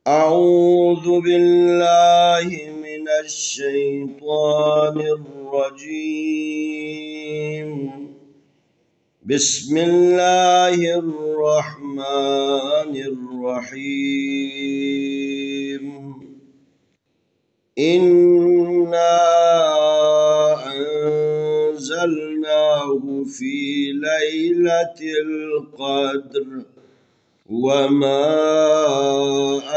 أعوذ بالله من الشيطان الرجيم. بسم الله الرحمن الرحيم. إنا أنزلناه في ليلة القدر وما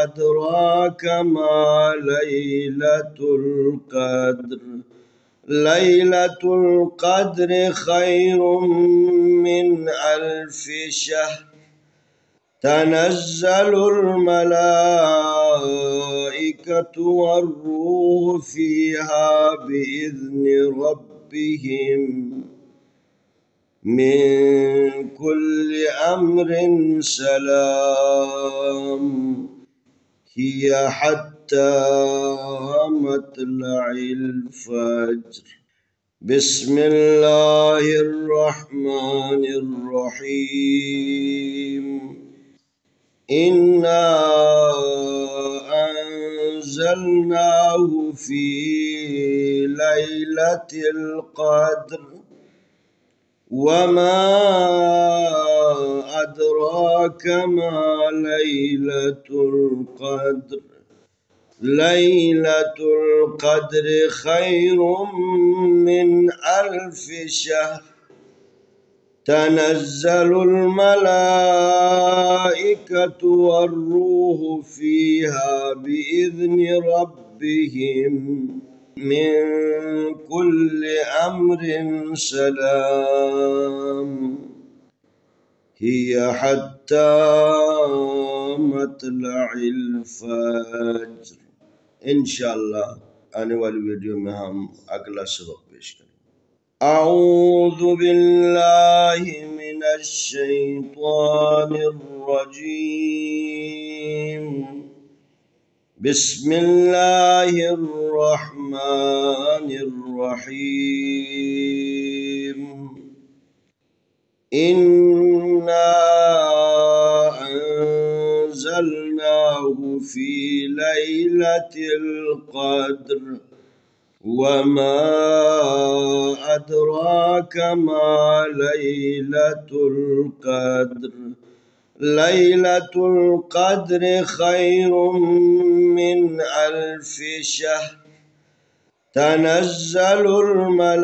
أدراك ما ليلة القدر. ليلة القدر خير من 1000 شهر. تنزل الملائكة والروح فيها بإذن ربهم من كل أمر سلام. هي حتى مطلع الفجر. بسم الله الرحمن الرحيم. إنا أنزلناه في ليلة القدر وما أدراك ما ليلة القدر. ليلة القدر خير من 1000 شهر. تنزل الملائكة والروح فيها بإذن ربهم من كل أمر سلام. هي حتى مطلع الفجر. إن شاء الله أنا والفيديو مهم أقل سبق بيشكل. أعوذ بالله من الشيطان الرجيم. بسم الله الرحمن الرحيم. إنا أنزلناه في ليلة القدر وما أدراك ما ليلة القدر. ليلة القدر خير من 1000 شهر. تنزل الملائكة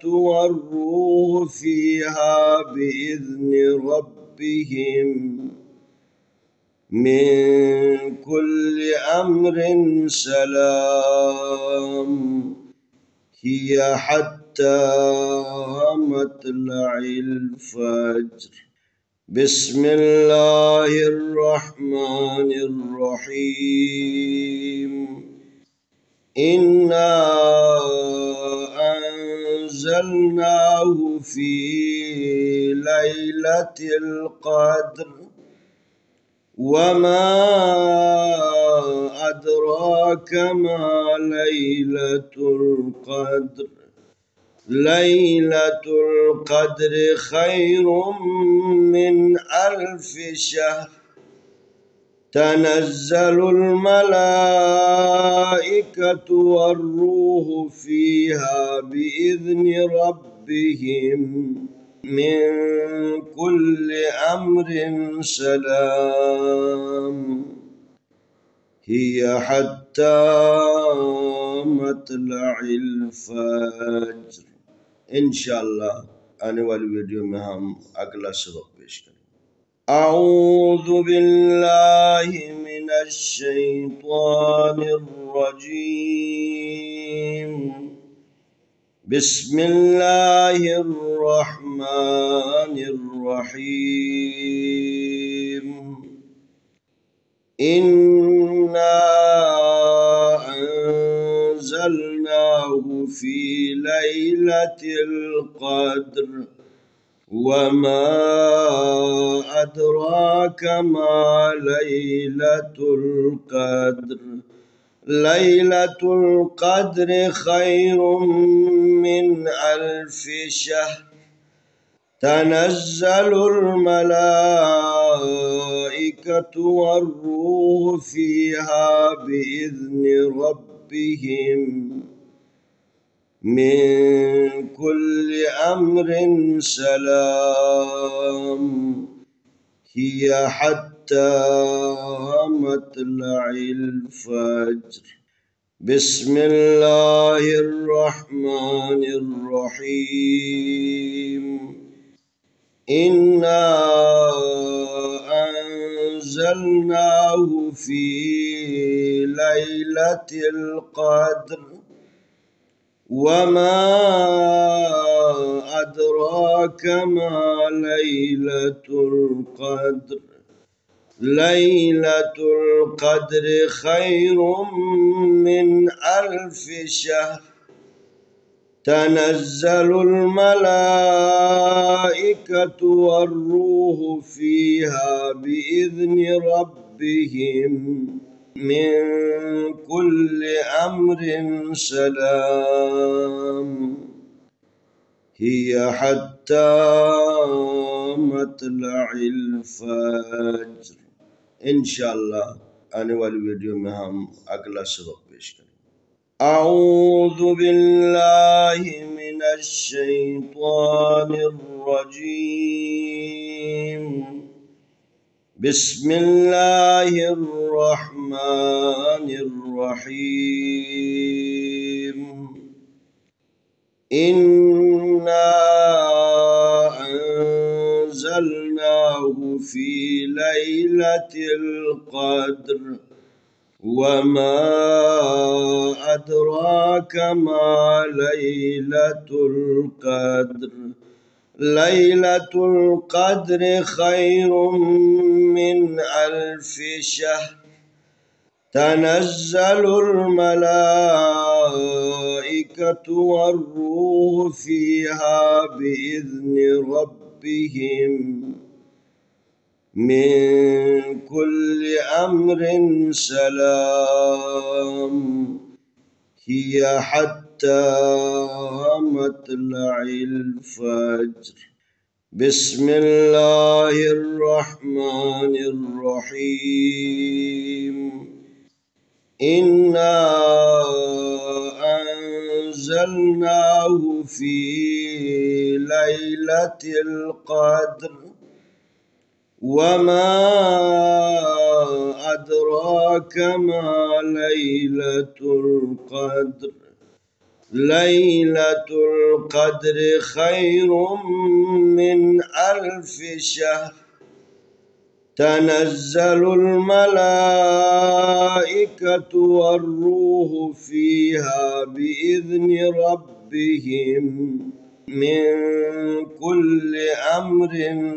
والروح فيها بإذن ربهم من كل أمر سلام. هي حتى مطلع الفجر. بسم الله الرحمن الرحيم. إنا أنزلناه في ليلة القدر وما أدراك ما ليلة القدر. ليلة القدر خير من 1000 شهر. تنزل الملائكة والروح فيها بإذن ربهم من كل أمر سلام. هي حتى مطلع الفجر. إن شاء الله أنا والفيديو مهم أقل سبق بيشكل. أعوذ بالله من الشيطان الرجيم. بسم الله الرحمن الرحيم. إنا أنزلناه في ليلة القدر وما أدراك ما ليلة القدر. ليلة القدر خير من 1000 شهر. تنزل الملائكة والروح فيها بإذن ربهم من كل أمر سلام هي حتى مطلع الفجر. بسم الله الرحمن الرحيم. إنا أنزلناه في ليلة القدر وما أدراك ما ليلة القدر. ليلة القدر خير من 1000 شهر. تنزل الملائكة والروح فيها بإذن ربهم من كل أمر سلام هي حتى مطلع الفجر. إن شاء الله أنا والفيديو مهم أقل سبق بيشكل. أعوذ بالله من الشيطان الرجيم. بسم الله الرحمن الرحيم. إنا أنزلناه في ليلة القدر وما أدراك ما ليلة القدر. ليلة القدر خير من 1000 شهر. تنزل الملائكة والروح فيها بإذن ربهم من كل أمر سلام هي حتى مطلع الفجر. بسم الله الرحمن الرحيم. إنا أنزلناه في ليلة القدر وما أدراك ما ليلة القدر. ليلة القدر خير من 1000 شهر. تنزل الملائكة والروح فيها بإذن ربهم من كل أمر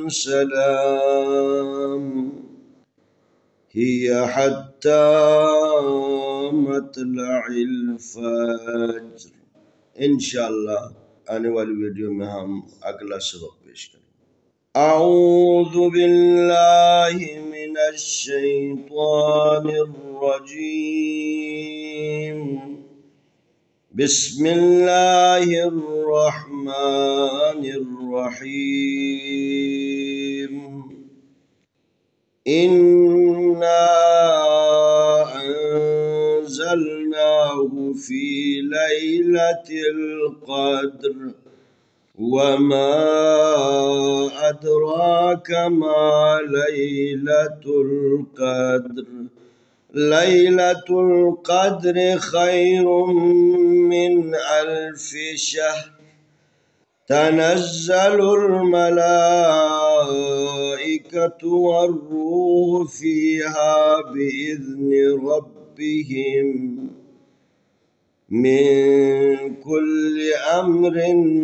سلام هي حتى مطلع الفجر. إن شاء الله أنا والفيديو مهم أقل سبق بيشكل. أعوذ بالله من الشيطان الرجيم. بسم الله الرحمن الرحيم. إنا أنزلناه في ليلة القدر وما أدراك ما ليلة القدر. ليلة القدر خير من 1000 شهر. تنزل الملائكة والروح فيها بإذن ربهم من كل أمر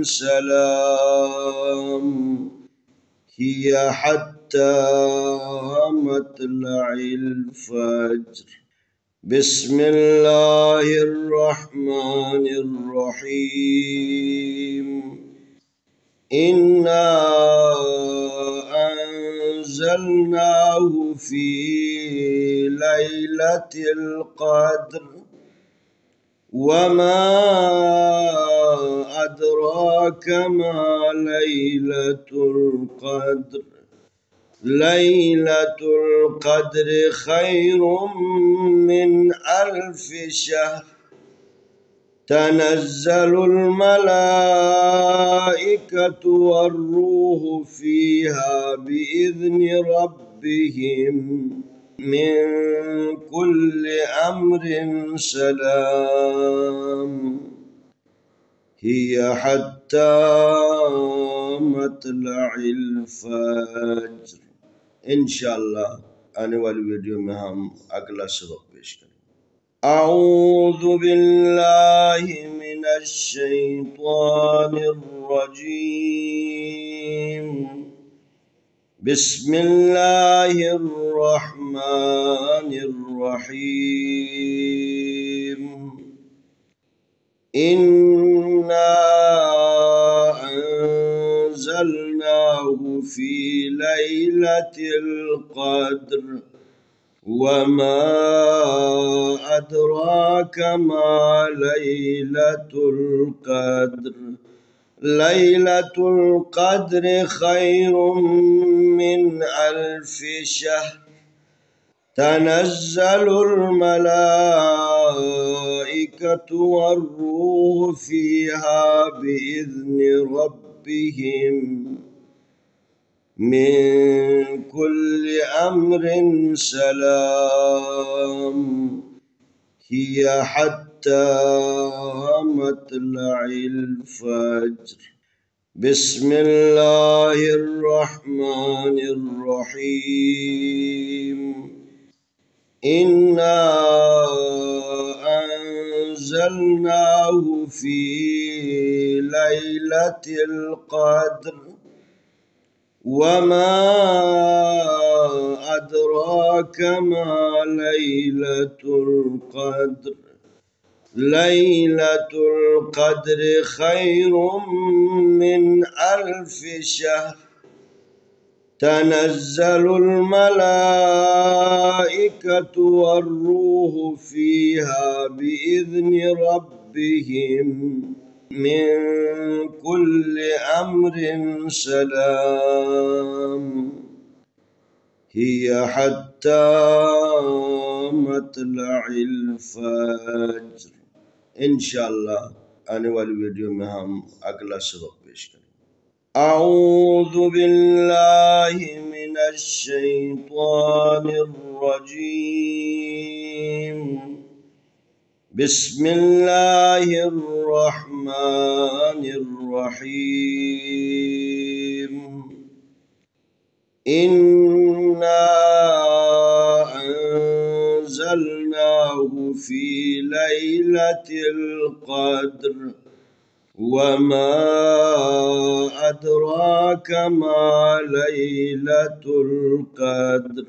سلام هي حتى مطلع الفجر. بسم الله الرحمن الرحيم. إنا أنزلناه في ليلة القدر وما أدراك ما ليلة القدر ليلة القدر خير من 1000 شهر تنزل الملائكة والروح فيها بإذن ربهم من كل أمر سلام هي حتى مطلع الفجر. إن شاء الله أنا والفيديو مهم أقل سبق بيشكل. أعوذ بالله من الشيطان الرجيم. بسم الله الرحمن الرحيم. إنا أنزلناه في ليلة القدر وما أدراك ما ليلة القدر ليلة القدر خير من 1000 شهر تنزل الملائكة والروح فيها بإذن ربهم من كل أمر سلام هي حتى مطلع الفجر. بسم الله الرحمن الرحيم. إنا أنزلناه في ليلة القدر وما أدراك ما ليلة القدر ليلة القدر خير من 1000 شهر تنزل الملائكة والروح فيها بإذن ربهم من كل أمر سلام هي حتى مطلع الفجر. إن شاء الله أنا والفيديو مهم أقل سبق بيشكل. أعوذ بالله من الشيطان الرجيم. بسم الله الرحمن الرحيم. إنا أنزلناه في ليلة القدر وما أدراك ما ليلة القدر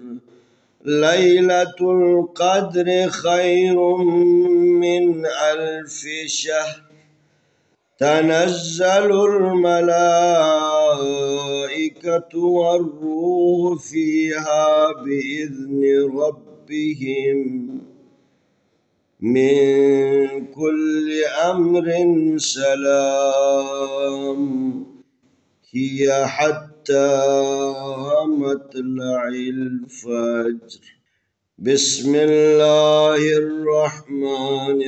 ليلة القدر خير من 1000 شهر تنزل الملائكة والروح فيها بإذن ربهم من كل أمر سلام هي حتى مطلع الفجر. بسم الله الرحمن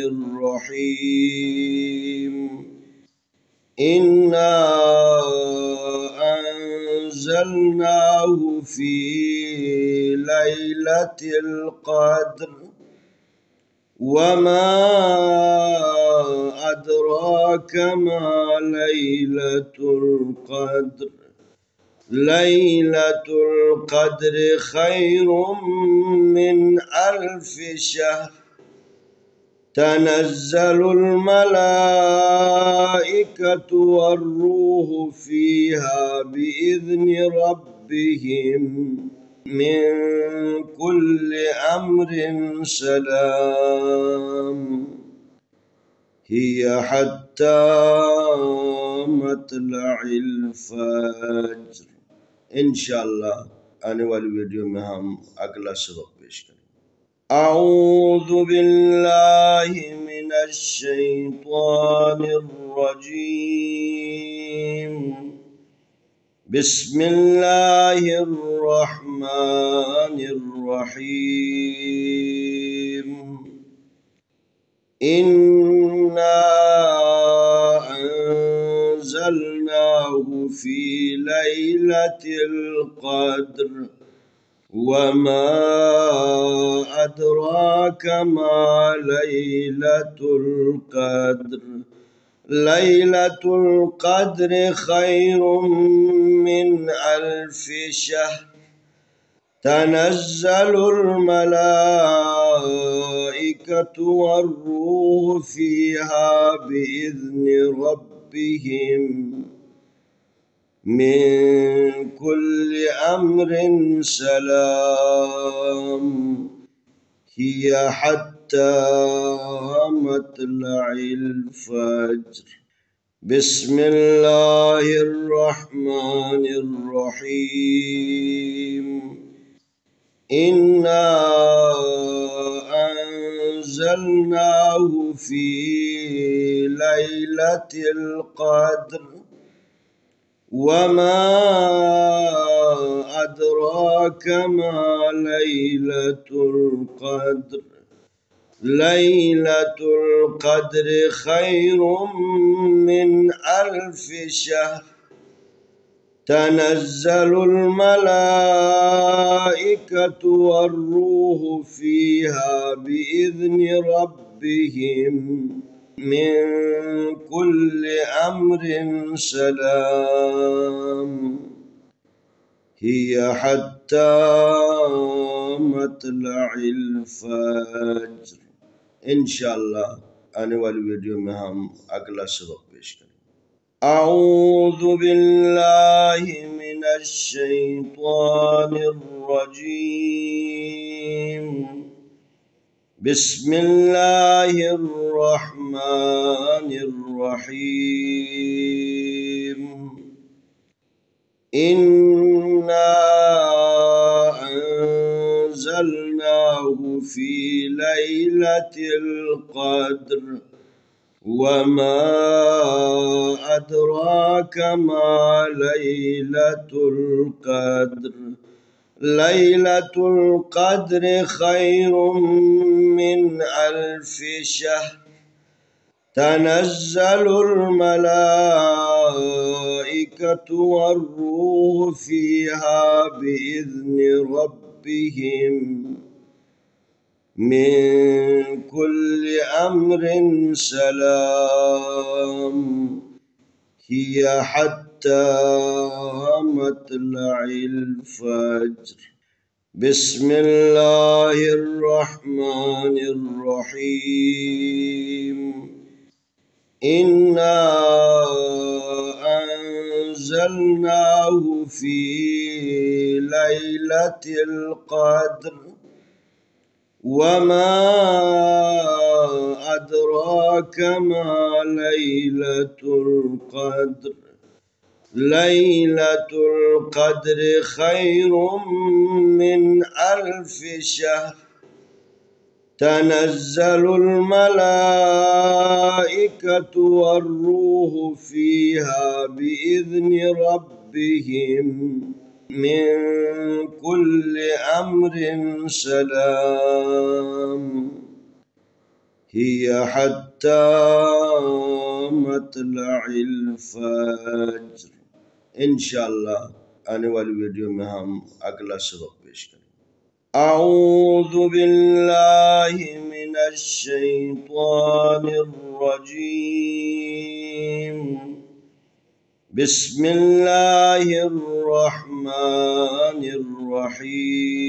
الرحيم. إنا أنزلناه في ليلة القدر وما أدراك ما ليلة القدر ليلة القدر خير من 1000 شهر تنزل الملائكة والروح فيها بإذن ربهم من كل أمر سلام هي حتى مطلع الفجر. إن شاء الله أنا والفيديو مهم أقل سبق بيشكل. أعوذ بالله من الشيطان الرجيم. بسم الله الرحمن الرحيم. إنا أنزلناه في ليلة القدر وما أدراك ما ليلة القدر. ليلة القدر خير من 1000 شهر. تنزل الملائكة والروح فيها بإذن ربهم من كل أمر سلام. هي حتى مطلع الفجر. بسم الله الرحمن الرحيم. إنا أنزلناه في ليلة القدر وما أدراك ما ليلة القدر. ليلة القدر خير من 1000 شهر. تنزل الملائكة والروح فيها بإذن ربهم من كل أمر سلام. هي حتى مطلع الفجر. إن شاء الله أنا والفيديو مهم أقل سبق بيشكل. أعوذ بالله من الشيطان الرجيم. بسم الله الرحمن الرحيم. إنا أنزلناه في ليلة القدر وما أدراك ما ليلة القدر. ليلة القدر خير من 1000 شهر. تنزل الملائكة والروح فيها بإذن ربهم من كل أمر سلام. هي حتى مطلع الفجر. بسم الله الرحمن الرحيم. إنا أنزلناه في ليلة القدر وما أدراك ما ليلة القدر. ليلة القدر خير من 1000 شهر. تنزل الملائكة والروح فيها بإذن ربهم من كل أمر سلام. هي حتى مطلع الفجر. إن شاء الله أنا والفيديو مهم أقل سبق بيشكل. أعوذ بالله من الشيطان الرجيم. بسم الله الرحمن الرحيم.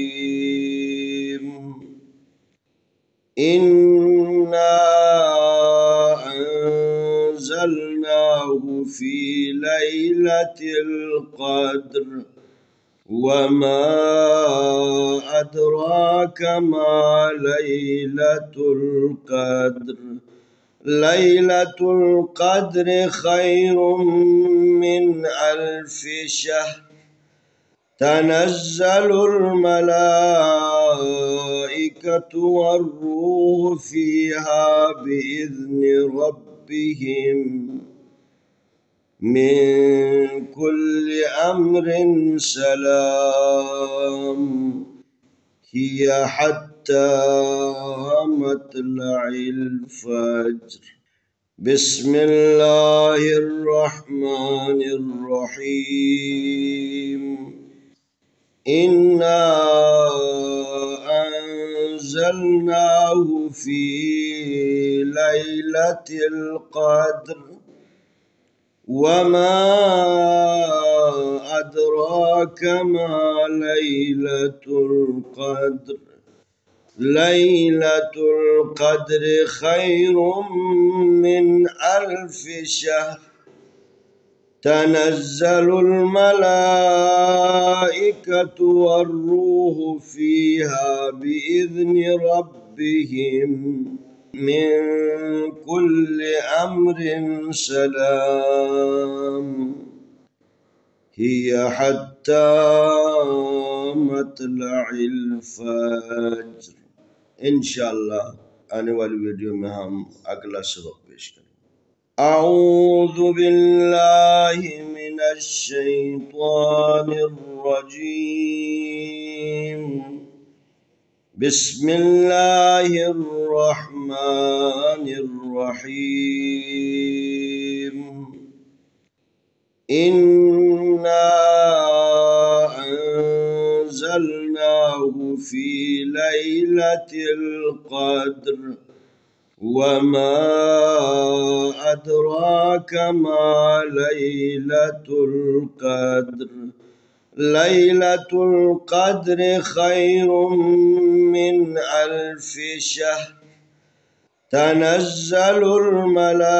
إنا أنزلناه في ليلة القدر وما أدراك ما ليلة القدر. ليلة القدر خير من 1000 شهر. تنزل الملائكة الملائكة والروح فيها بإذن ربهم من كل أمر سلام هي حتى مطلع الفجر. بسم الله الرحمن الرحيم. إنا أنزلناه في ليلة القدر وما أدراك ما ليلة القدر. ليلة القدر خير من 1000 شهر. تنزل الملائكة والروح فيها بإذن ربهم من كل أمر سلام هي حتى مطلع الفجر. إن شاء الله أنا والفيديو مهم أقل سبق بيشكل. أعوذ بالله من الشيطان الرجيم. بسم الله الرحمن الرحيم. إنا أنزلناه في ليلة القدر وما أدراك ما ليلة القدر. ليلة القدر خير من 1000 شهر. تنزل الملائكة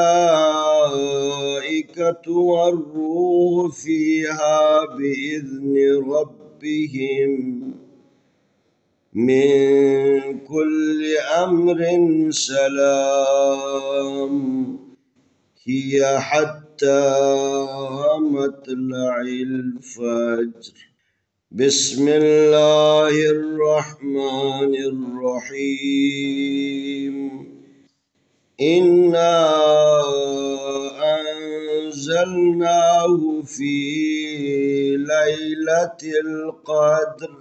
والروح فيها بإذن ربهم من كل أمر سلام هي حتى مطلع الفجر. بسم الله الرحمن الرحيم. إنا أنزلناه في ليلة القدر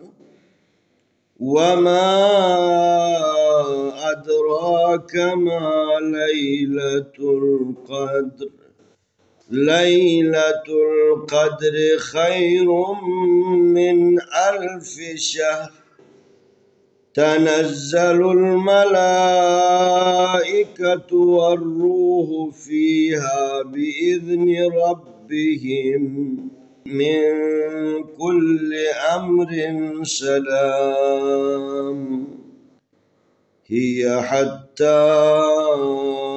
وما أدراك ما ليلة القدر. ليلة القدر خير من 1000 شهر. تنزل الملائكة والروح فيها بإذن ربهم من كل أمر سلام هي حتى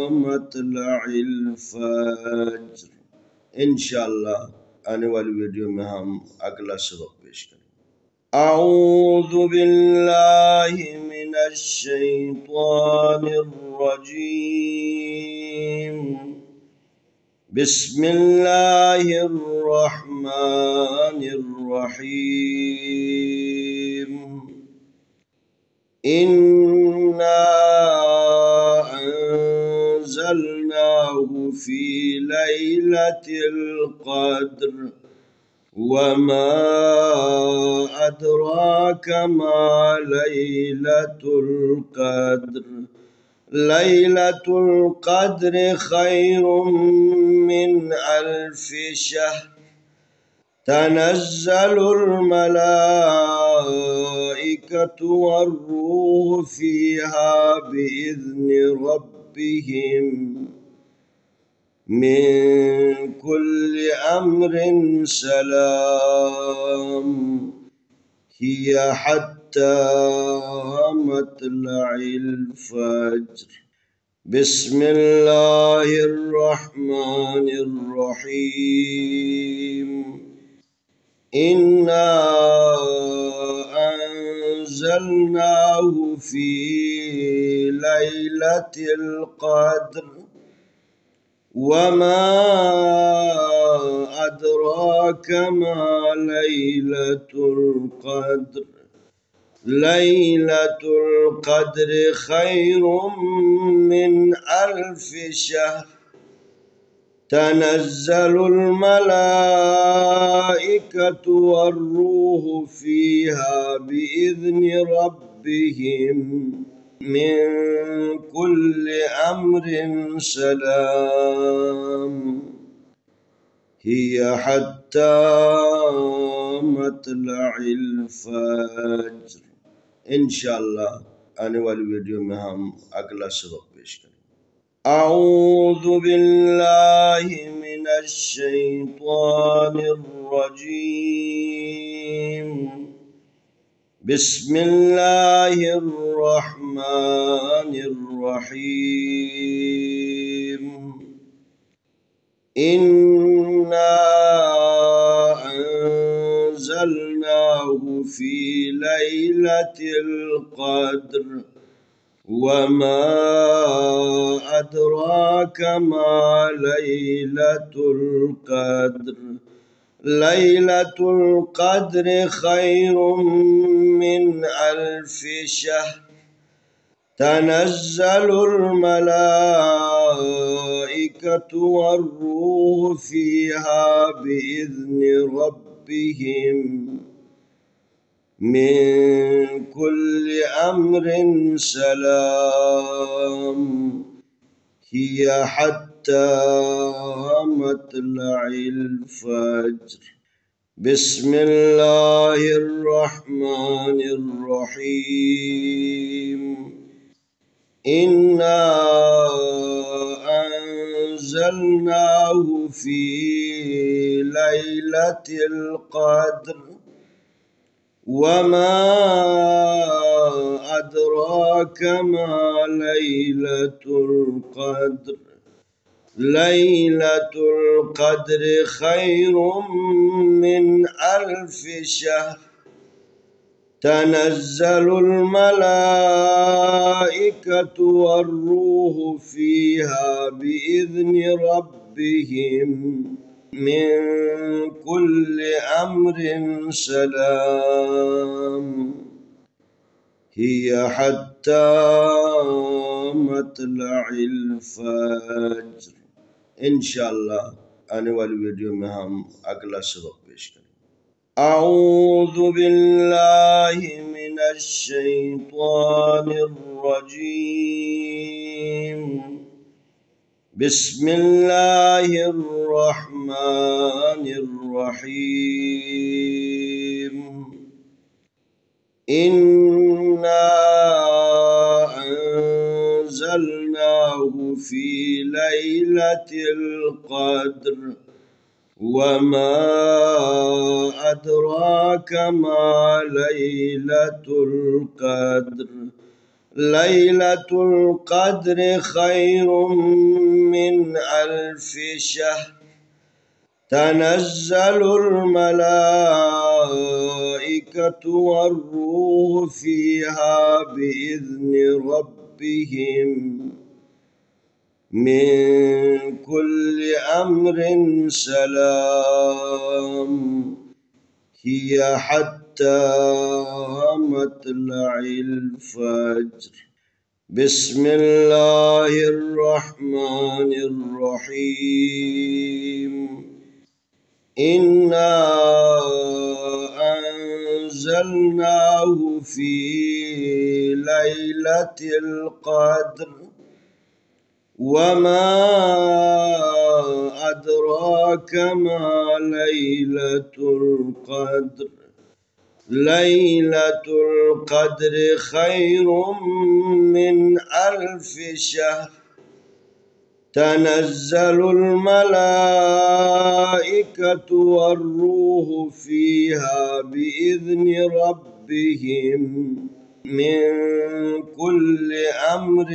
مطلع الفجر. إن شاء الله أنا والفيديو مهم أقل سبق بيشكل. أعوذ بالله من الشيطان الرجيم. بسم الله الرحمن الرحيم. إنا أنزلناه في ليلة القدر وما أدراك ما ليلة القدر. ليلة القدر خير من 1000 شهر. تنزل الملائكة والروح فيها بإذن ربهم من كل أمر سلام هي حتى مطلع الفجر. بسم الله الرحمن الرحيم. إنا أنزلناه في ليلة القدر وما أدراك ما ليلة القدر. ليلة القدر خير من 1000 شهر تنزل الملائكة والروح فيها بإذن ربهم من كل أمر سلام هي حتى مطلع الفجر. إن شاء الله أنا والفيديو مهم أقلا سبق بيشكل. أعوذ بالله من الشيطان الرجيم. بسم الله الرحمن الرحيم. إنا أنزلناه في ليلة القدر وما أدراك ما ليلة القدر. ليلة القدر خير من 1000 شهر تنزل الملائكة والروح فيها بإذن ربهم من كل أمر سلام هي حتى مطلع الفجر. بسم الله الرحمن الرحيم. إنا أنزلناه في ليلة القدر وما أدراك ما ليلة القدر. ليلة القدر خير من 1000 شهر تنزل الملائكة والروح فيها بإذن ربهم من كل أمر سلام هي حتى مطلع الفجر. إن شاء الله أنا والفيديو مهم أقلا سبق بيشكل. أعوذ بالله من الشيطان الرجيم. بسم الله الرحمن الرحيم. إنا أنزلناه في ليلة القدر وما أدراك ما ليلة القدر. ليلة القدر خير من 1000 شهر تنزل الملائكة والروح فيها بإذن ربهم من كل أمر سلام هي حتى مطلع الفجر. بسم الله الرحمن الرحيم. إنا أنزلناه في ليلة القدر وما أدراك ما ليلة القدر. ليلة القدر خير من 1000 شهر تنزل الملائكة والروح فيها بإذن ربهم من كل أمر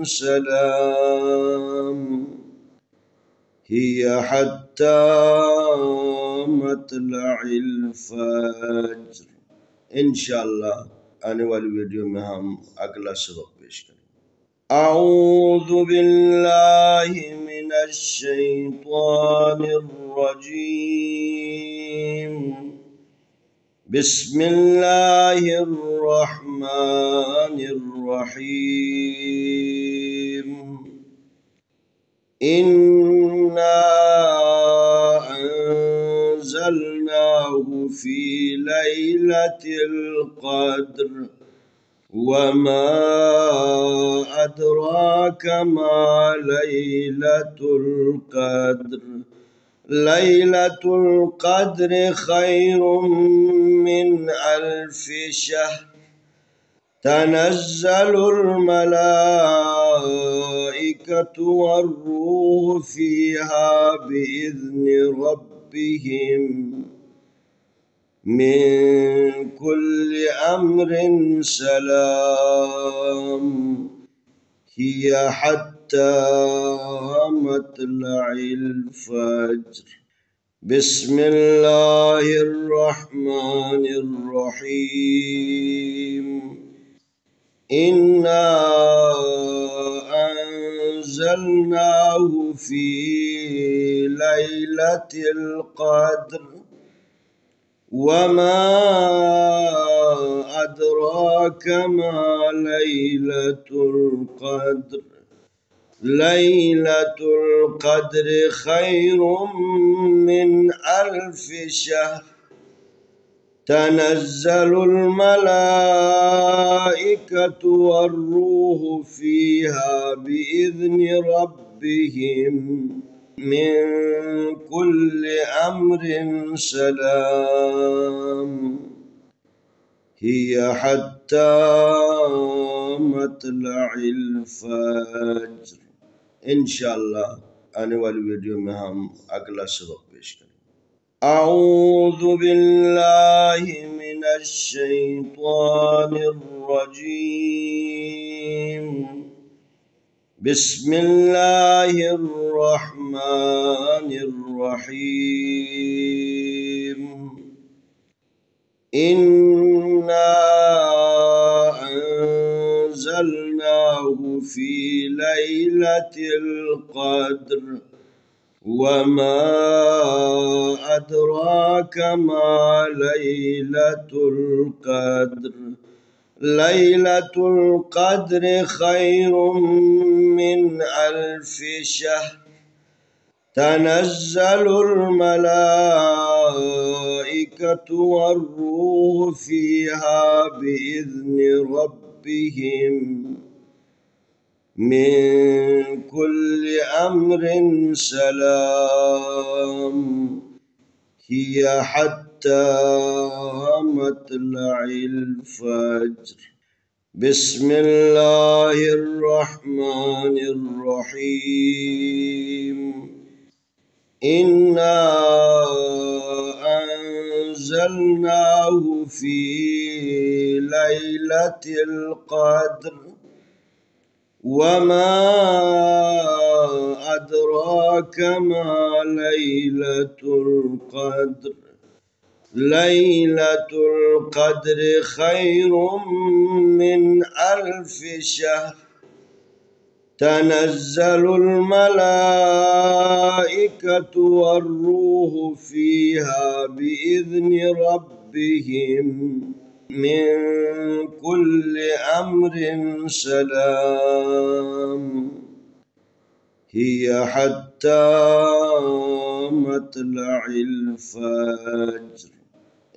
سلام هي حتى مطلع الفجر. إن شاء الله أنا والفيديو مهم أقلا سبق بيشكل. أعوذ بالله من الشيطان الرجيم. بسم الله الرحمن الرحيم إنا أنزلناه في ليلة القدر وما أدراك ما ليلة القدر ليلة القدر خير من 1000 شهر تنزل الملائكة والروح فيها بإذن ربهم من كل أمر سلام هي حتى مطلع الفجر بسم الله الرحمن الرحيم إنا أنزلناه في ليلة القدر وما أدراك ما ليلة القدر ليلة القدر خير من 1000 شهر تنزل الملائكة والروح فيها بإذن ربهم من كل أمر سلام هي حتى مطلع الفجر إن شاء الله أنا والفيديو مهم أقل سبق بيشكل أعوذ بالله من الشيطان الرجيم بسم الله الرحمن الرحيم إنا أنزلناه في ليلة القدر وما أدراك ما ليلة القدر ليلة القدر خير من 1000 شهر تنزل الملائكة والروح فيها بإذن ربهم من كل أمر سلام هي حتى مطلع الفجر بسم الله الرحمن الرحيم إنا أنزلناه في ليلة القدر وما أدراك ما ليلة القدر ليلة القدر خير من 1000 شهر تنزل الملائكة والروح فيها بإذن ربهم من كل أمر سلام هي حتى مطلع الفجر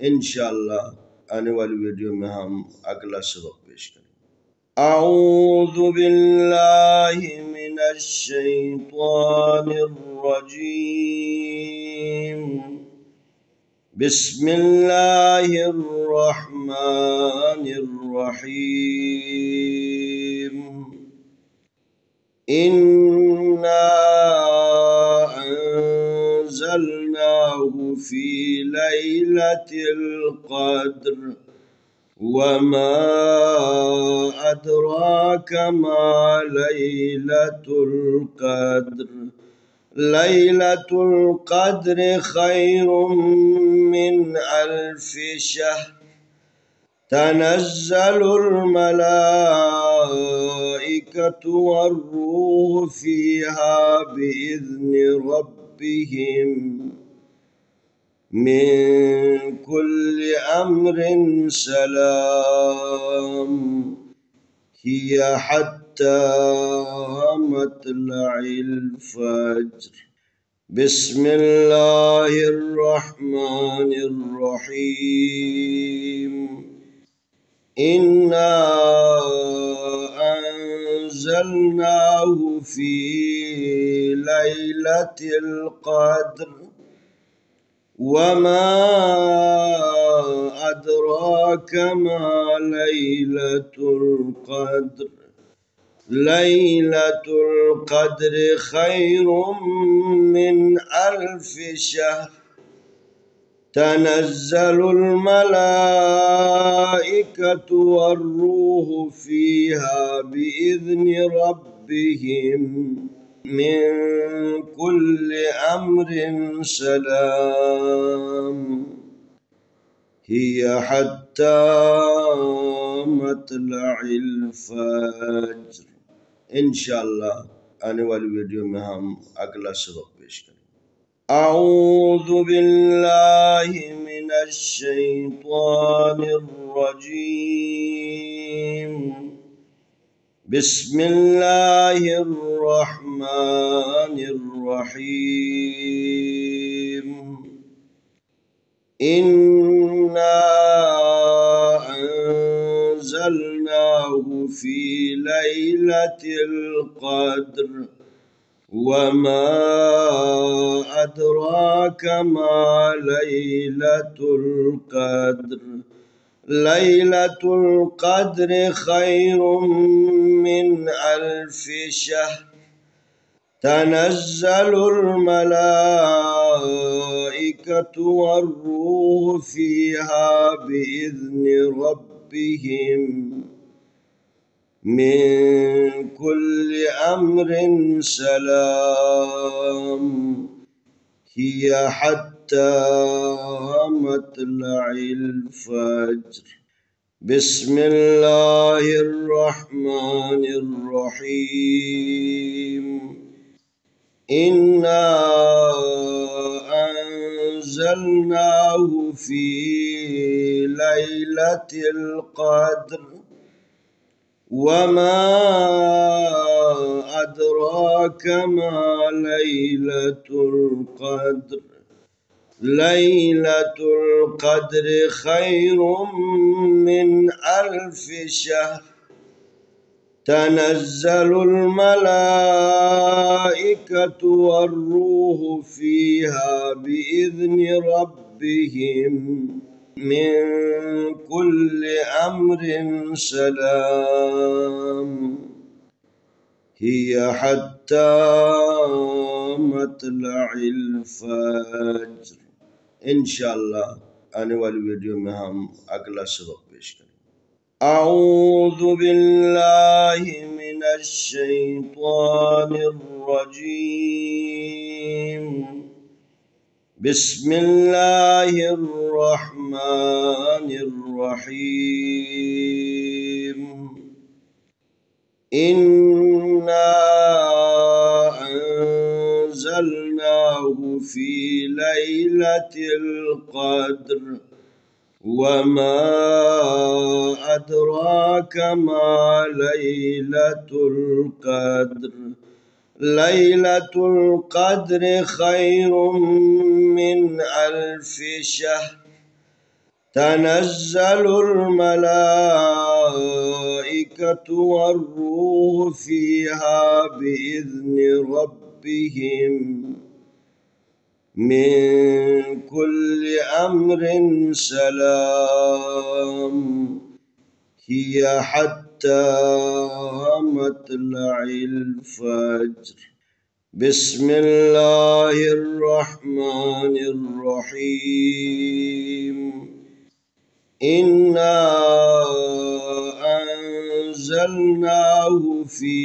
إن شاء الله أنا والفيديو مهم أقل سبق بيشكل أعوذ بالله من الشيطان الرجيم بسم الله الرحمن الرحيم إنا أنزلناه في ليلة القدر وما أدراك ما ليلة القدر ليلة القدر خير من 1000 شهر تنزل الملائكة والروح فيها بإذن ربهم من كل أمر سلام هي حتى مطلع الفجر. بسم الله الرحمن الرحيم. إنا أنزلناه في ليلة القدر وما أدراك ما ليلة القدر. ليلة القدر خير من 1000 شهر. تنزل الملائكة والروح فيها بإذن ربهم من كل أمر سلام هي حتى مطلع الفجر. إن شاء الله أنا والفيديو مهم أقل سبق بيشكل. أعوذ بالله من الشيطان الرجيم. بسم الله الرحمن الرحيم. إنا أنزلناه في ليلة القدر وما أدراك ما ليلة القدر. ليلة القدر خير من 1000 شهر. تنزل الملائكة والروح فيها بإذن ربهم من كل أمر سلام هي حتى مطلع الفجر. بسم الله الرحمن الرحيم. إنا أنزلناه في ليلة القدر وما أدراك ما ليلة القدر. ليلة القدر خير من 1000 شهر. تنزل الملائكة والروح فيها بإذن ربهم من كل أمر سلام هي حتى مطلع الفجر. إن شاء الله أنا والفيديو مهم أقل سبق بيشكل. أعوذ بالله من الشيطان الرجيم. بسم الله الرحمن الرحيم. إنا أنزلناه في ليلة القدر وما أدراك ما ليلة القدر. ليلة القدر خير من 1000 شهر. تنزل الملائكة والروح فيها بإذن ربهم من كل أمر سلام هي حتى مطلع الفجر. بسم الله الرحمن الرحيم. إنا أنزلناه في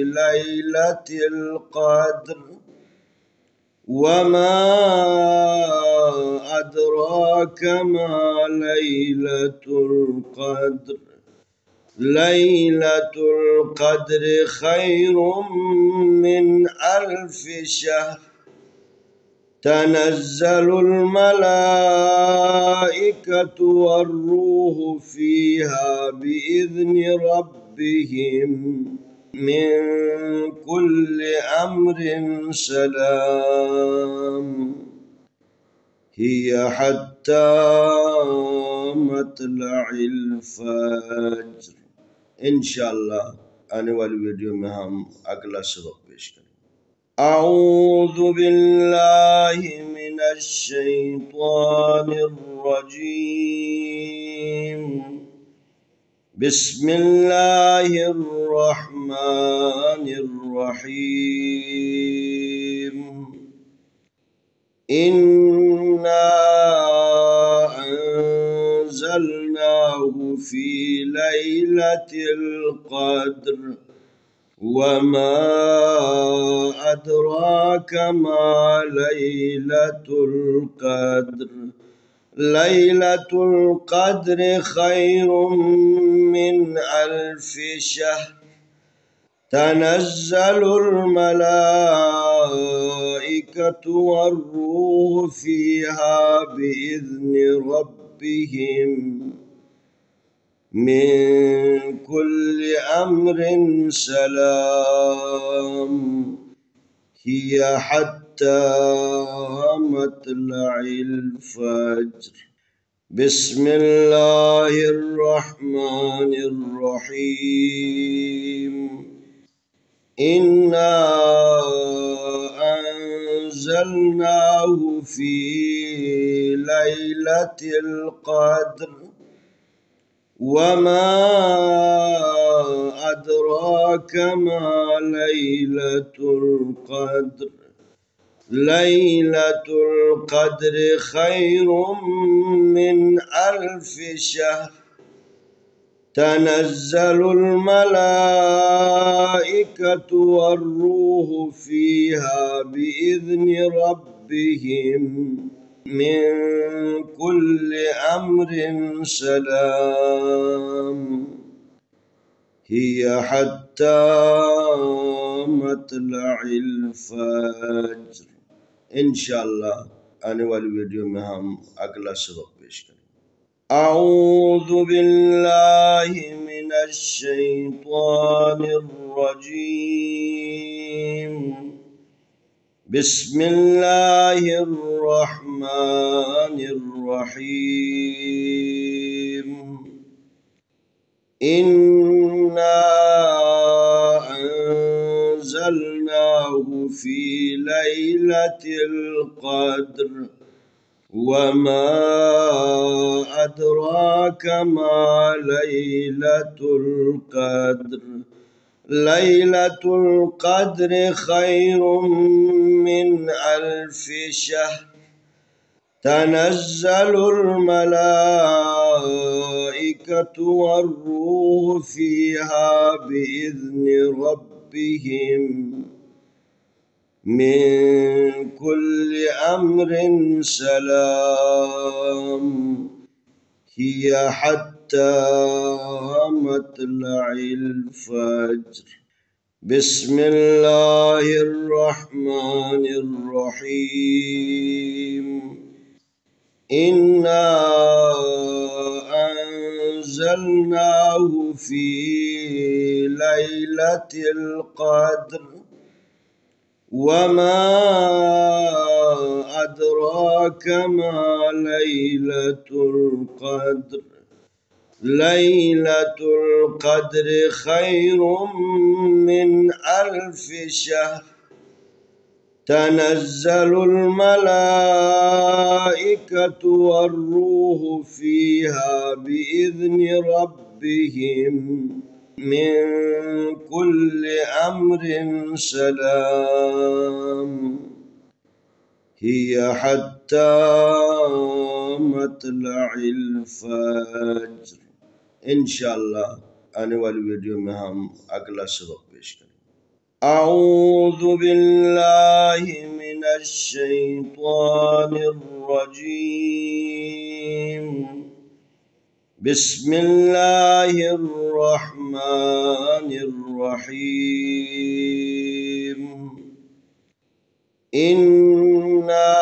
ليلة القدر وما أدراك ما ليلة القدر. ليلة القدر خير من 1000 شهر. تنزل الملائكة والروح فيها بإذن ربهم من كل أمر سلام هي حتى مطلع الفجر. إن شاء الله أنا والفيديو مهم أقل سبق بيشكل. أعوذ بالله من الشيطان الرجيم. بسم الله الرحمن الرحيم. إنا أنزلناه في ليلة القدر وما أدراك ما ليلة القدر. ليلة القدر خير من 1000 شهر. تنزل الملائكة والروح فيها بإذن ربهم من كل أمر سلام هي حتى مطلع الفجر. بسم الله الرحمن الرحيم. إنا أنزلناه في ليلة القدر وما أدراك ما ليلة القدر. ليلة القدر خير من 1000 شهر. تنزل الملائكة والروح فيها بإذن ربهم من كل أمر سلام هي حتى مطلع الفجر. إن شاء الله أنا والفيديو مهم أقل سبق بيشكل. أعوذ بالله من الشيطان الرجيم. بسم الله الرحمن الرحيم. إنا أنزلناه في ليلة القدر وما أدراك ما ليلة القدر. ليلة القدر خير من 1000 شهر. تنزل الملائكة والروح فيها بإذن ربهم من كل أمر سلام هي حتى مطلع الفجر. بسم الله الرحمن الرحيم. إنا أنزلناه في ليلة القدر وما أدراك ما ليلة القدر. ليلة القدر خير من 1000 شهر. تنزل الملائكة والروح فيها بإذن ربهم من كل أمر سلام هي حتى مطلع الفجر. إن شاء الله أنا والفيديو مهم أقل سبق بيشكل. أعوذ بالله من الشيطان الرجيم. بسم الله الرحمن الرحيم. إنا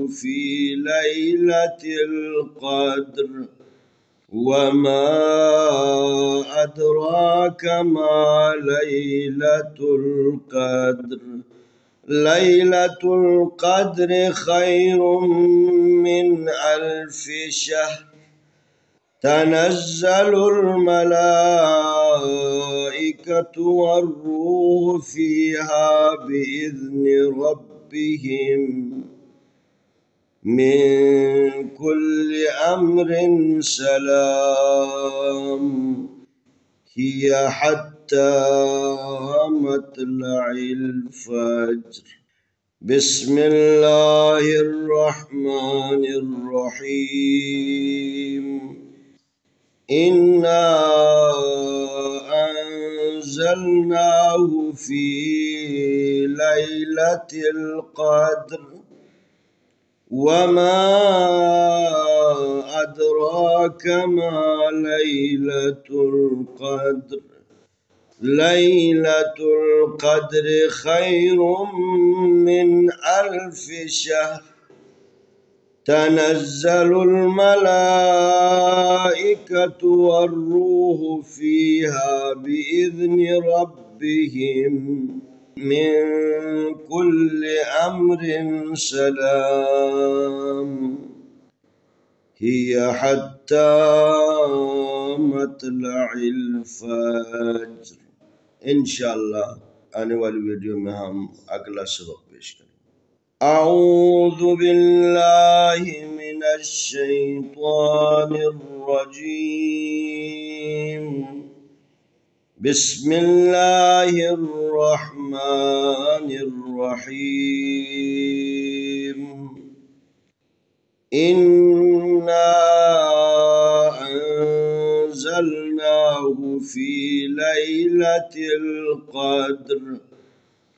في ليلة القدر وما أدراك ما ليلة القدر ليلة القدر خير من 1000 شهر تنزل الملائكة والروح فيها بإذن ربهم من كل أمر سلام هي حتى مطلع الفجر. بسم الله الرحمن الرحيم. إنا أنزلناه في ليلة القدر وما أدراك ما ليلة القدر ليلة القدر خير من 1000 شهر تنزل الملائكة والروح فيها بإذن ربهم من كل أمر سلام هي حتى مطلع الفجر. إن شاء الله أنا والفيديو مهم أقلا سبق بيشكل. أعوذ بالله من الشيطان الرجيم. بسم الله الرحمن الرحيم. إنا أنزلناه في ليلة القدر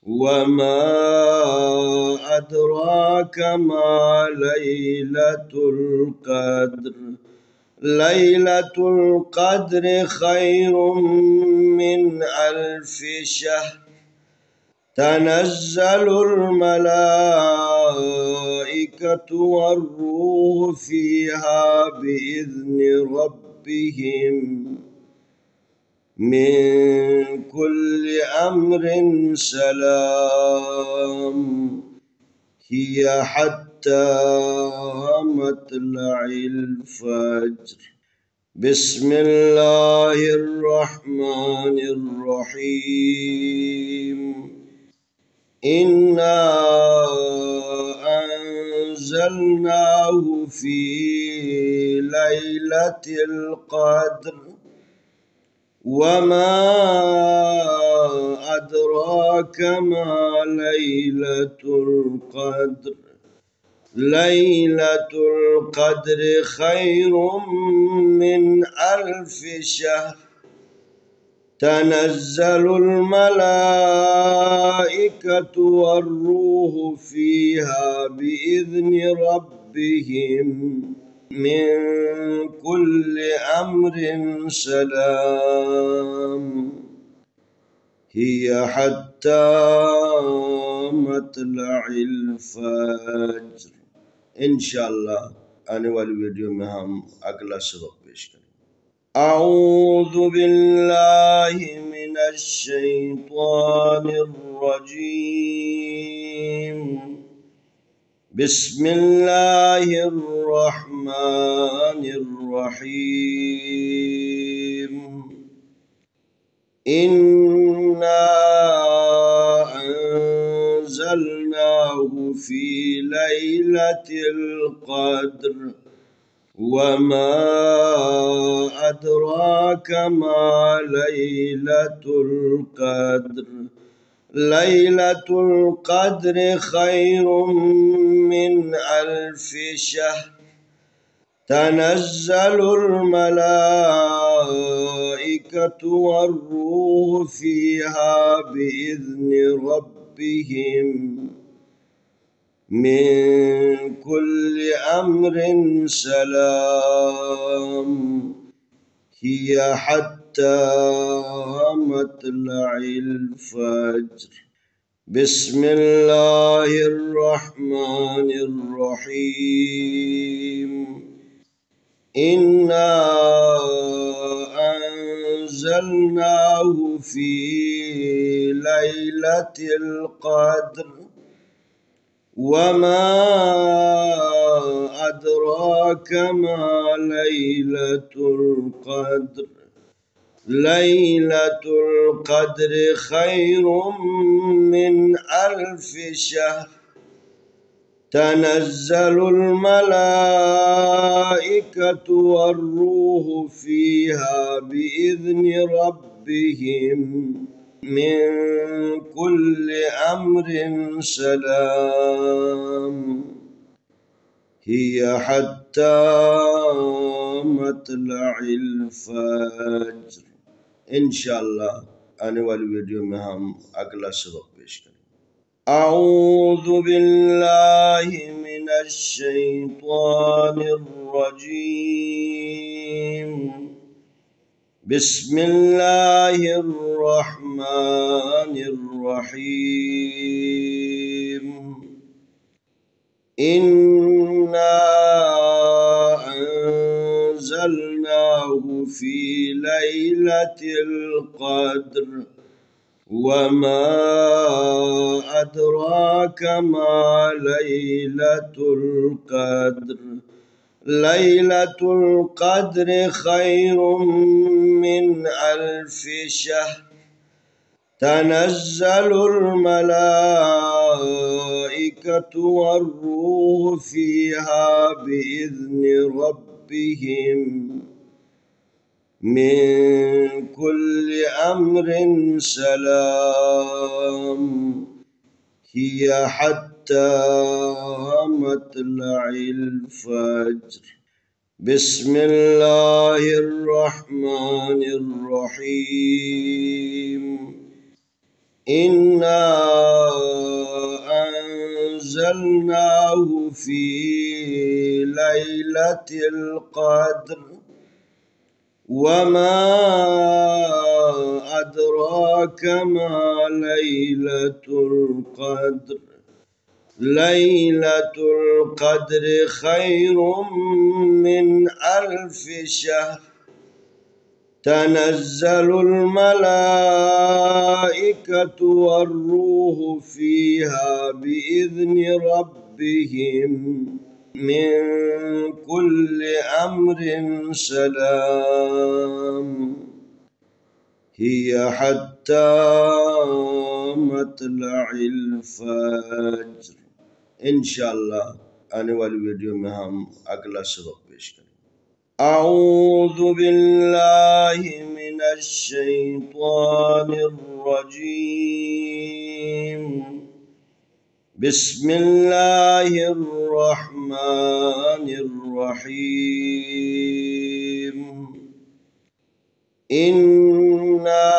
وما أدراك ما ليلة القدر ليلة القدر خير من 1000 شهر تنزل الملائكة والروح فيها بإذن ربهم من كل أمر سلام هي حتى مطلع الفجر. بسم الله الرحمن الرحيم. إنا أنزلناه في ليلة القدر وما أدراك ما ليلة القدر ليلة القدر خير من 1000 شهر تنزل الملائكة والروح فيها بإذن ربهم من كل أمر سلام هي حتى مطلع الفجر. إن شاء الله أنا والفيديو مهم أقلا سبق بيشكل. أعوذ بالله من الشيطان الرجيم. بسم الله الرحمن الرحيم. إنا أنزلناه في ليلة القدر وما أدراك ما ليلة القدر ليلة القدر خير من 1000 شهر تنزل الملائكة والروح فيها بإذن ربهم من كل أمر سلام هي حتى مطلع الفجر. بسم الله الرحمن الرحيم إنا أنزلناه في ليلة القدر وما أدراك ما ليلة القدر ليلة القدر خير من 1000 شهر تنزل الملائكة والروح فيها بإذن ربهم من كل أمر سلام هي حتى مطلع الفجر. إن شاء الله أنا والفيديو مهم أقل سبق بيشكل. أعوذ بالله من الشيطان الرجيم. بسم الله الرحمن الرحيم. إنا أنزلناه في ليلة القدر وما أدراك ما ليلة القدر ليلة القدر خير من 1000 شهر تنزل الملائكة والروح فيها بإذن ربهم من كل أمر سلام هي حتى مطلع الفجر. بسم الله الرحمن الرحيم. إنا أنزلناه في ليلة القدر وما أدراك ما ليلة القدر ليلة القدر خير من 1000 شهر تنزل الملائكة والروح فيها بإذن ربهم من كل أمر سلام هي حتى مطلع الفجر. إن شاء الله أنا والفيديو مهم أقل سبق بيشكل. أعوذ بالله من الشيطان الرجيم. بسم الله الرحمن الرحيم. إنا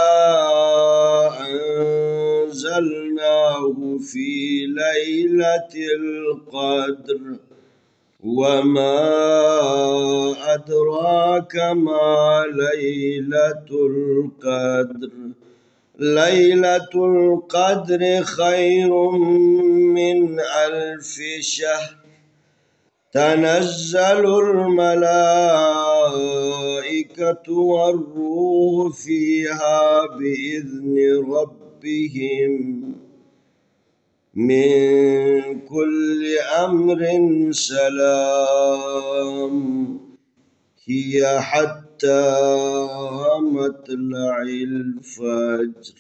أنزلناه في ليلة القدر وما أدراك ما ليلة القدر ليلة القدر خير من 1000 شهر تنزل الملائكة والروح فيها بإذن ربهم من كل أمر سلام هي حتى مطلع الفجر.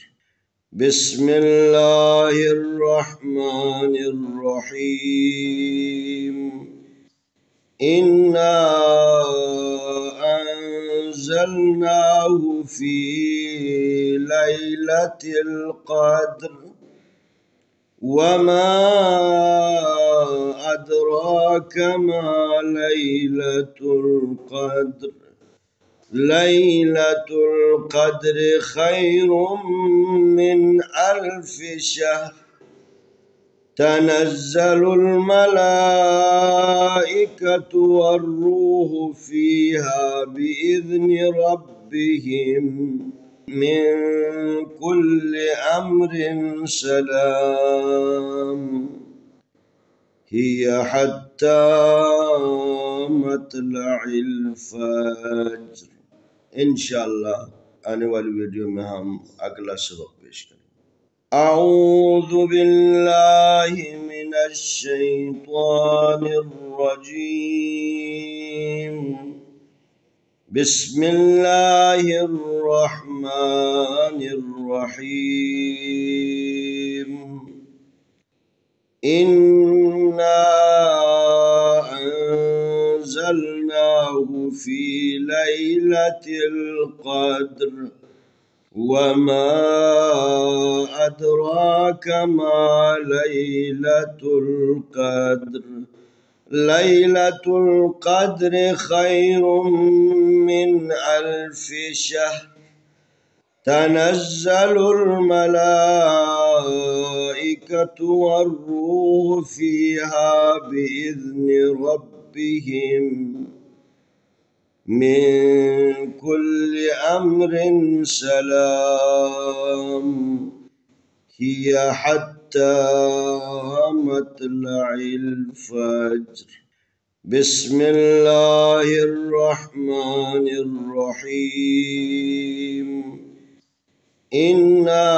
بسم الله الرحمن الرحيم. إنا أنزلناه في ليلة القدر وما أدراك ما ليلة القدر ليلة القدر خير من 1000 شهر تنزل الملائكة والروح فيها بإذن ربهم من كل أمر سلام هي حتى مطلع الفجر. إن شاء الله أنا والفيديو مهم أقل سبق بيشكل. أعوذ بالله من الشيطان الرجيم. بسم الله الرحمن الرحيم. إنا أنزلناه في ليلة القدر وما أدراك ما ليلة القدر. ليلة القدر خير من 1000 شهر. تنزل الملائكة والروح فيها بإذن ربهم من كل أمر سلام هي حتى مطلع الفجر. بسم الله الرحمن الرحيم. إنا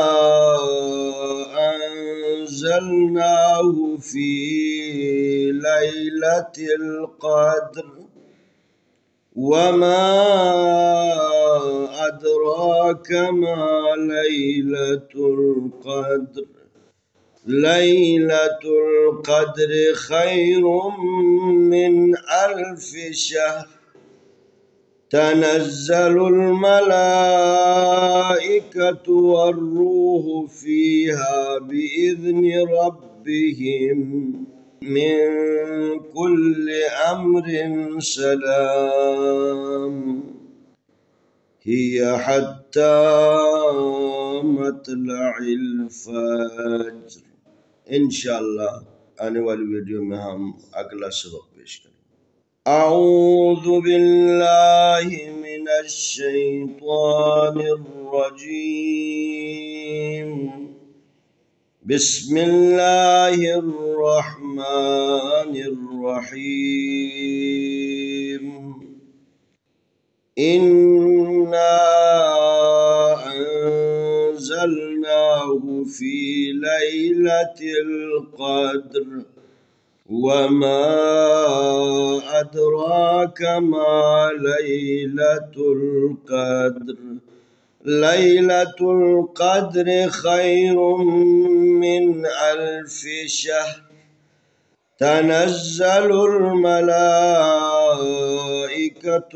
أنزلناه في ليلة القدر وما أدراك ما ليلة القدر. ليلة القدر خير من 1000 شهر. تنزل الملائكة والروح فيها بإذن ربهم من كل أمر سلام هي حتى مطلع الفجر. إن شاء الله أنا والفيديو مهم أقل سبق بيشكل. أعوذ بالله من الشيطان الرجيم. بسم الله الرحمن الرحيم. إنا أنزلناه في ليلة القدر وما أدراك ما ليلة القدر. ليلة القدر خير من 1000 شهر. تنزل الملائكة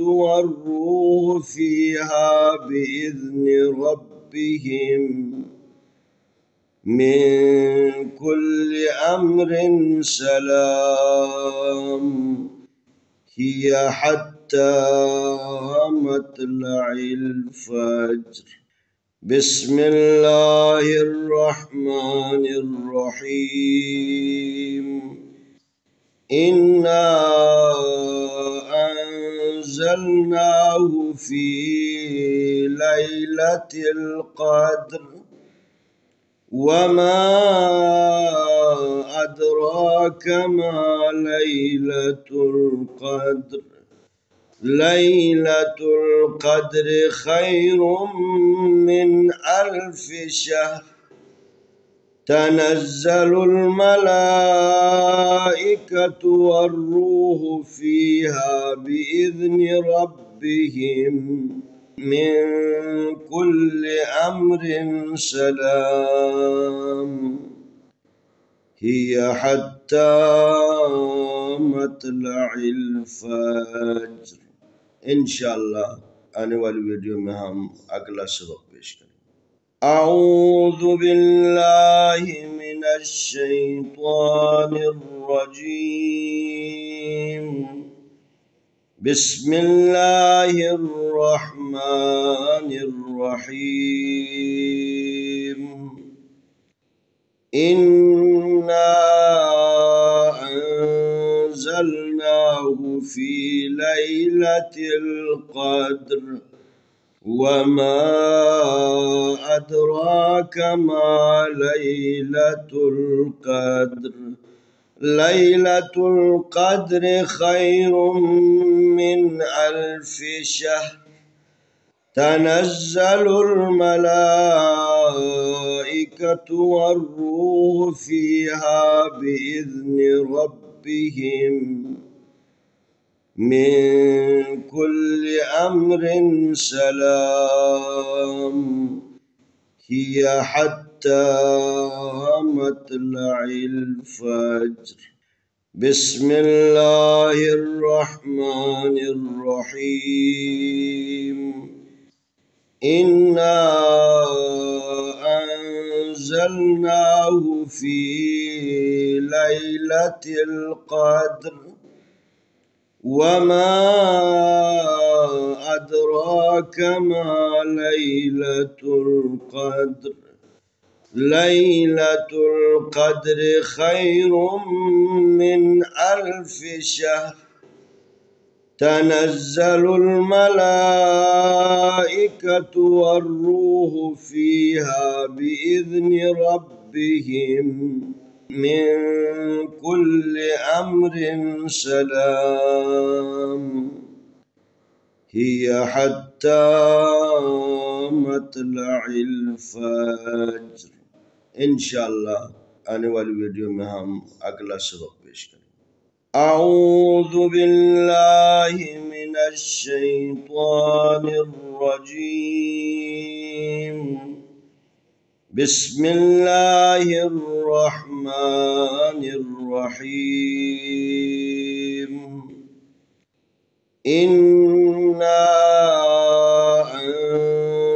والروح فيها بإذن ربهم من كل أمر سلام هي حتى مطلع الفجر. بسم الله الرحمن الرحيم. إنا أنزلناه في ليلة القدر وما أدراك ما ليلة القدر. ليلة القدر خير من 1000 شهر. تنزل الملائكة والروح فيها بإذن ربهم من كل أمر سلام هي حتى مطلع الفجر. إن شاء الله أنا والفيديو مهم أقل سبق بيشكل. أعوذ بالله من الشيطان الرجيم. بسم الله الرحمن الرحيم. إنا أنزلناه في ليلة القدر وما أدراك ما ليلة القدر ليلة القدر خير من 1000 شهر تنزل الملائكة والروح فيها بإذن ربهم من كل أمر سلام هي حتى مطلع الفجر. بسم الله الرحمن الرحيم. إنا أنزلناه في ليلة القدر وما أدراك ما ليلة القدر ليلة القدر خير من 1000 شهر تنزل الملائكة والروح فيها بإذن ربهم من كل أمر سلام هي حتى مطلع الفجر. إن شاء الله أنا والفيديو مهم أقل سبق بيشكل. أعوذ بالله من الشيطان الرجيم. بسم الله الرحمن الرحيم. إنا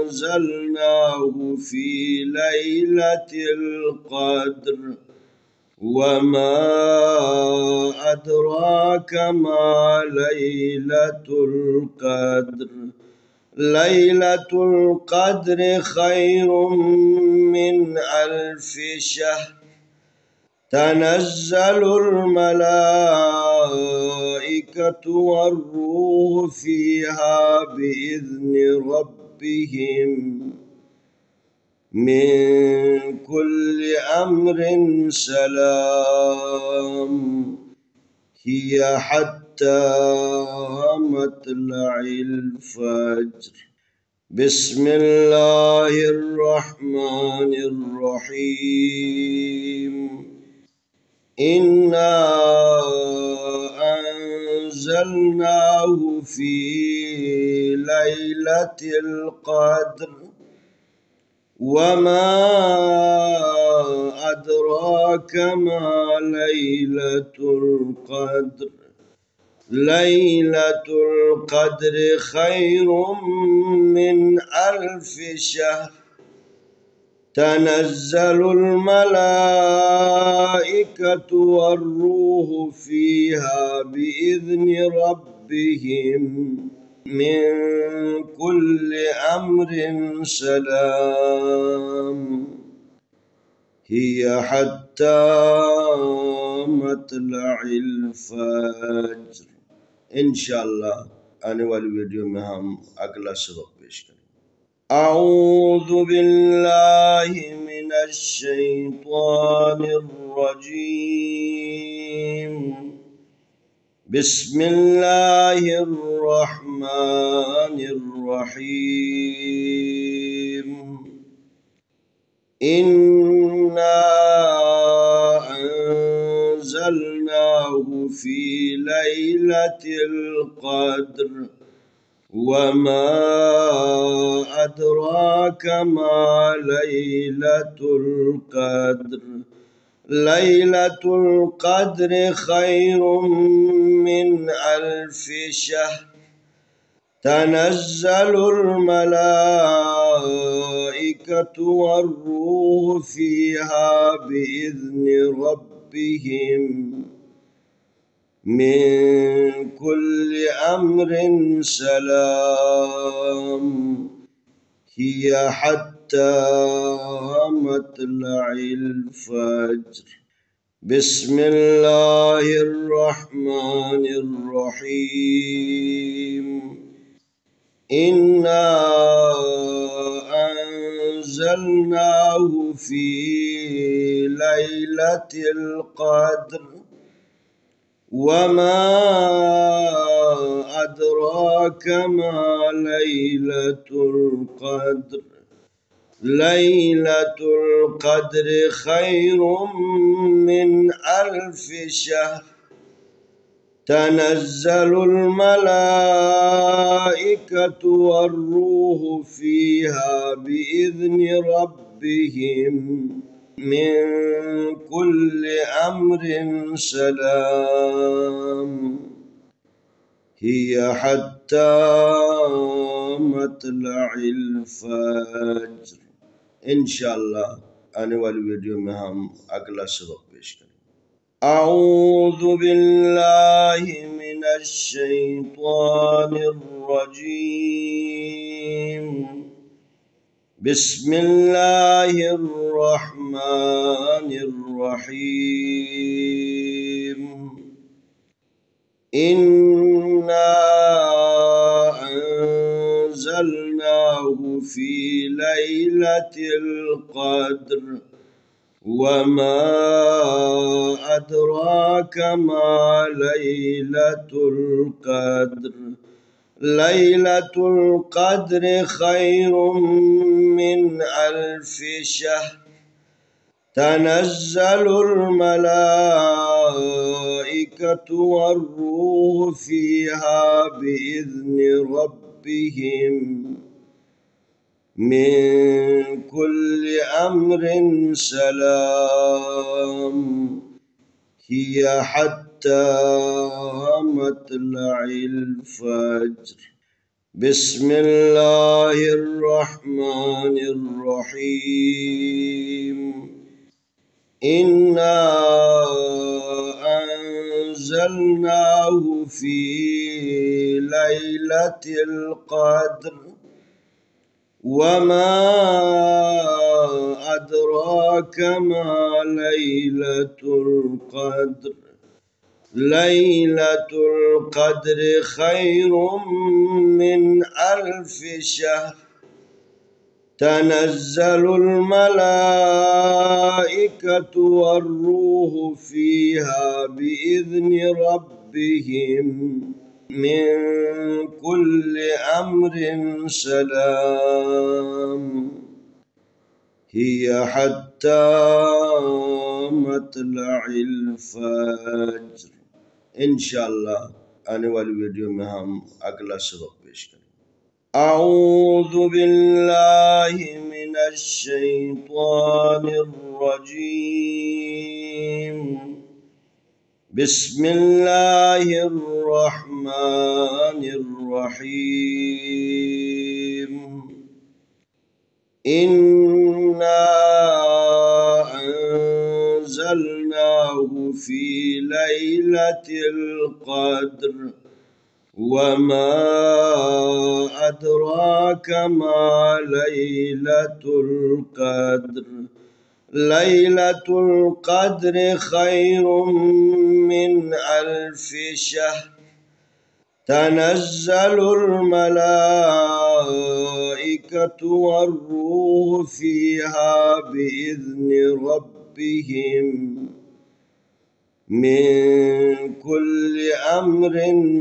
أنزلناه في ليلة القدر وما أدراك ما ليلة القدر ليلة القدر خير من 1000 شهر تنزل الملائكة والروح فيها بإذن ربهم من كل أمر سلام هي حتى مطلع الفجر. بسم الله الرحمن الرحيم. إنا أنزلناه في ليلة القدر وما أدراك ما ليلة القدر ليلة القدر خير من 1000 شهر تنزل الملائكة والروح فيها بإذن ربهم من كل أمر سلام هي حتى مطلع الفجر. إن شاء الله أنا والفيديو مهم أقل سبق بيشكل. أعوذ بالله من الشيطان الرجيم. بسم الله الرحمن الرحيم. إنا أنزلناه في ليلة القدر وما أدراك ما ليلة القدر ليلة القدر خير من 1000 شهر تنزل الملائكة والروح فيها بإذن ربهم من كل أمر سلام هي حتى مطلع الفجر. بسم الله الرحمن الرحيم. إنا أنزلناه في ليلة القدر وما أدراك ما ليلة القدر ليلة القدر خير من 1000 شهر تنزل الملائكة والروح فيها بإذن ربهم من كل أمر سلام هي حتى مطلع الفجر. إن شاء الله أنا والفيديو مهم أقل سبق بيشكل. أعوذ بالله من الشيطان الرجيم. بسم الله الرحمن الرحيم. إنا أنزلناه في ليلة القدر وما أدراك ما ليلة القدر ليلة القدر خير من 1000 شهر تنزل الملائكة والروح فيها بإذن ربهم من كل أمر سلام هي حتى مطلع الفجر. بسم الله الرحمن الرحيم. إنا أنزلناه في ليلة القدر وما أدراك ما ليلة القدر ليلة القدر خير من 1000 شهر تنزل الملائكة والروح فيها بإذن ربهم من كل أمر سلام هي حتى مطلع الفجر. إن شاء الله أنا والفيديو مهم أقل سبق بيشكل. أعوذ بالله من الشيطان الرجيم. بسم الله الرحمن الرحيم. إنا أنزلناه في ليلة القدر وما أدراك ما ليلة القدر ليلة القدر خير من 1000 شهر تنزل الملائكة والروح فيها بإذن ربهم من كل أمر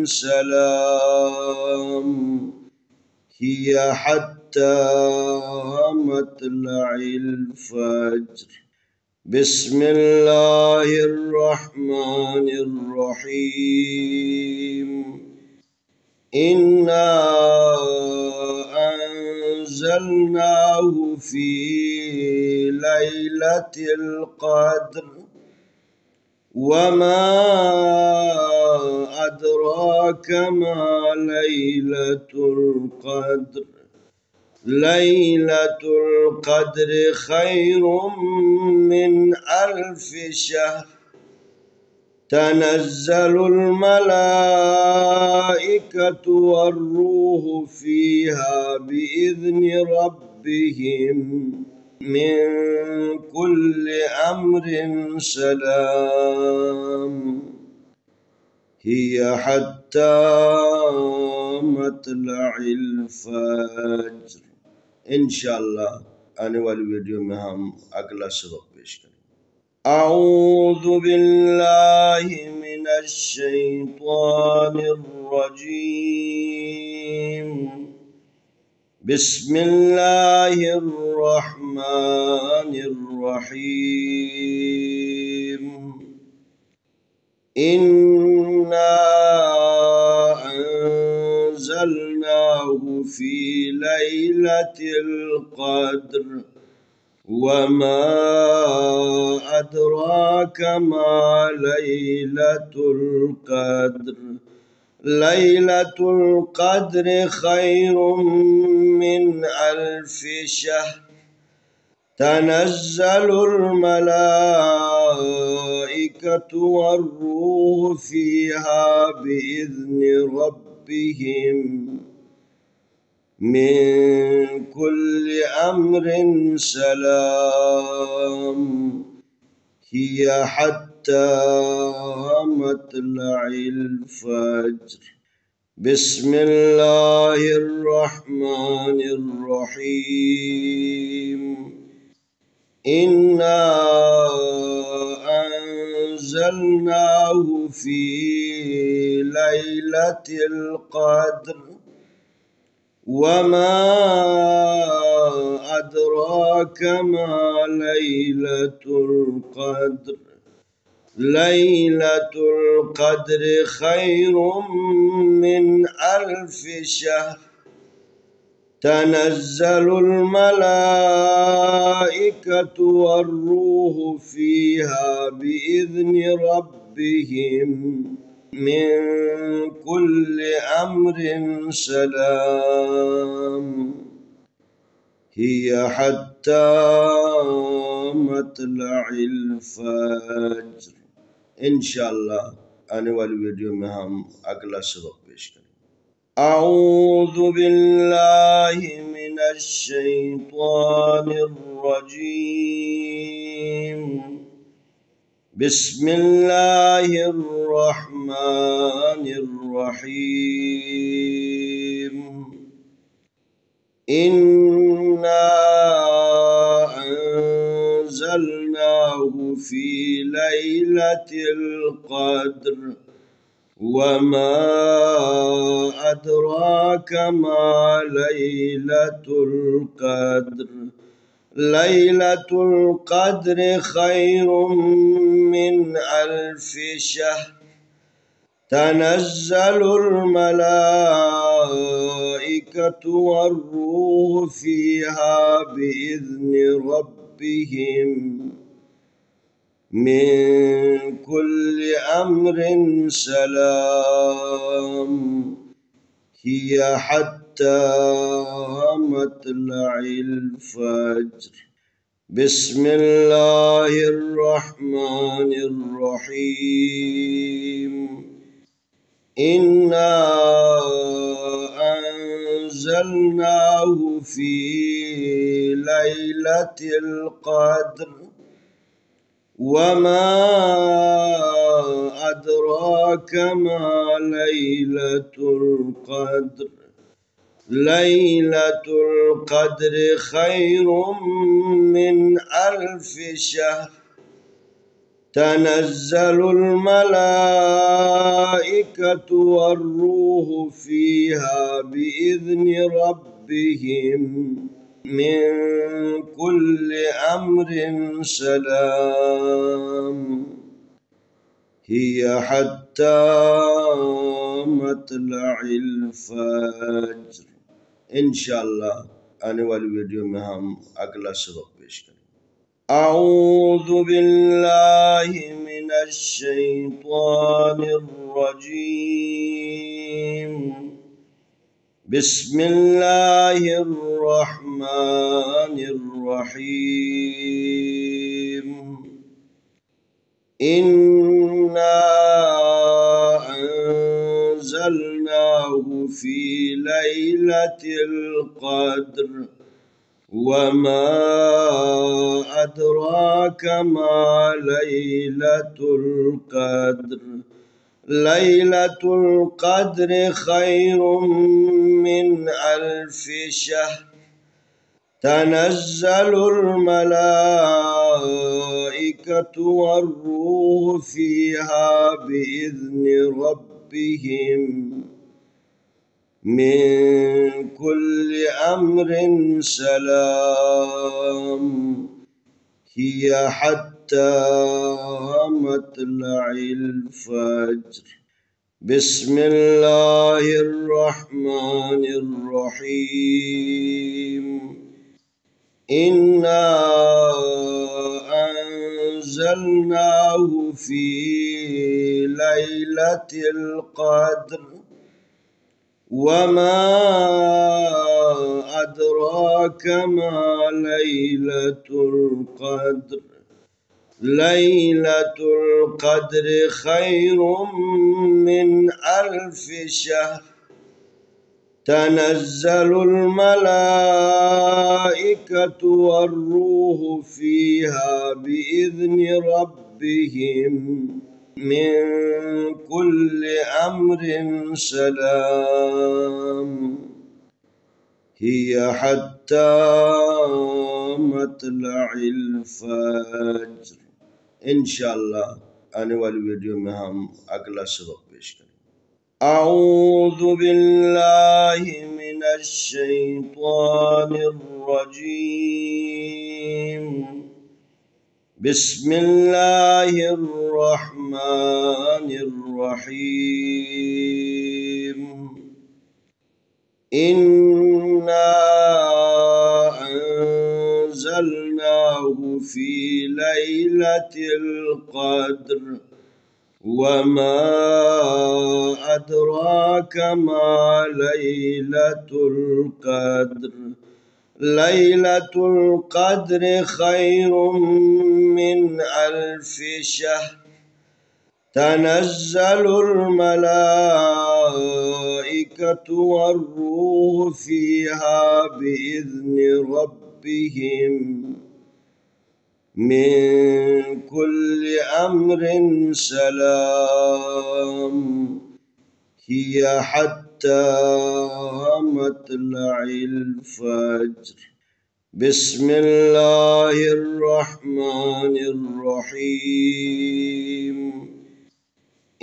سلام هي حتى مطلع الفجر. بسم الله الرحمن الرحيم. إنا أنزلناه في ليلة القدر وما أدراك ما ليلة القدر ليلة القدر خير من 1000 شهر تنزل الملائكة والروح فيها بإذن ربهم من كل أمر سلام هي حتى مطلع الفجر. إن شاء الله أنا والفيديو مهم أقل سبق بيشكل. أعوذ بالله من الشيطان الرجيم. بسم الله الرحمن الرحيم. إنا أنزلناه في ليلة القدر وما أدراك ما ليلة القدر. ليلة القدر خير من 1000 شهر. تنزل الملائكة والروح فيها بإذن ربهم من كل أمر سلام. هي حتى مطلع الفجر. بسم الله الرحمن الرحيم. إنا أنزلناه في ليلة القدر وما أدراك ما ليلة القدر. ليلة القدر خير من 1000 شهر. تنزل الملائكة والروح فيها بإذن ربهم من كل أمر سلام. هي حتى مطلع الفجر. إن شاء الله أنا والفيديو مهم أقل سبق بيشكل. أعوذ بالله من الشيطان الرجيم. بسم الله الرحمن الرحيم. إنا أنزلناه في ليلة القدر وما أدراك ما ليلة القدر. ليلة القدر خير من 1000 شهر. تنزل الملائكة والروح فيها بإذن ربهم من كل أمر سلام. هي حتى مطلع الفجر. بسم الله الرحمن الرحيم. إنا أنزلناه في ليلة القدر وما أدراك ما ليلة القدر. ليلة القدر خير من 1000 شهر. تنزل الملائكة والروح فيها بإذن ربهم من كل أمر سلام. هي حتى مطلع الفجر. إن شاء الله أنا والفيديو مهم أقل سبق بيشكل. أعوذ بالله من الشيطان الرجيم. بسم الله الرحمن الرحيم. إنا أنزلناه في ليلة القدر وما أدراك ما ليلة القدر. ليلة القدر خير من 1000 شهر. تنزل الملائكة والروح فيها بإذن ربهم من كل أمر سلام هي حتى مطلع الفجر. بسم الله الرحمن الرحيم. إنا أنزلناه في ليلة القدر وما أدراك ما ليلة القدر. ليلة القدر خير من 1000 شهر. تنزل الملائكة والروح فيها بإذن ربهم من كل أمر سلام هي حتى مطلع الفجر. إن شاء الله أنا والفيديو مهم أقل سبق بيشكل. أعوذ بالله من الشيطان الرجيم. بسم الله الرحمن الرحيم. إنا أنزلناه في ليلة القدر وما أدراك ما ليلة القدر. ليلة القدر خير من 1000 شهر. تنزل الملائكة والروح فيها بإذن ربهم من كل أمر سلام هي حتى مطلع الفجر. بسم الله الرحمن الرحيم.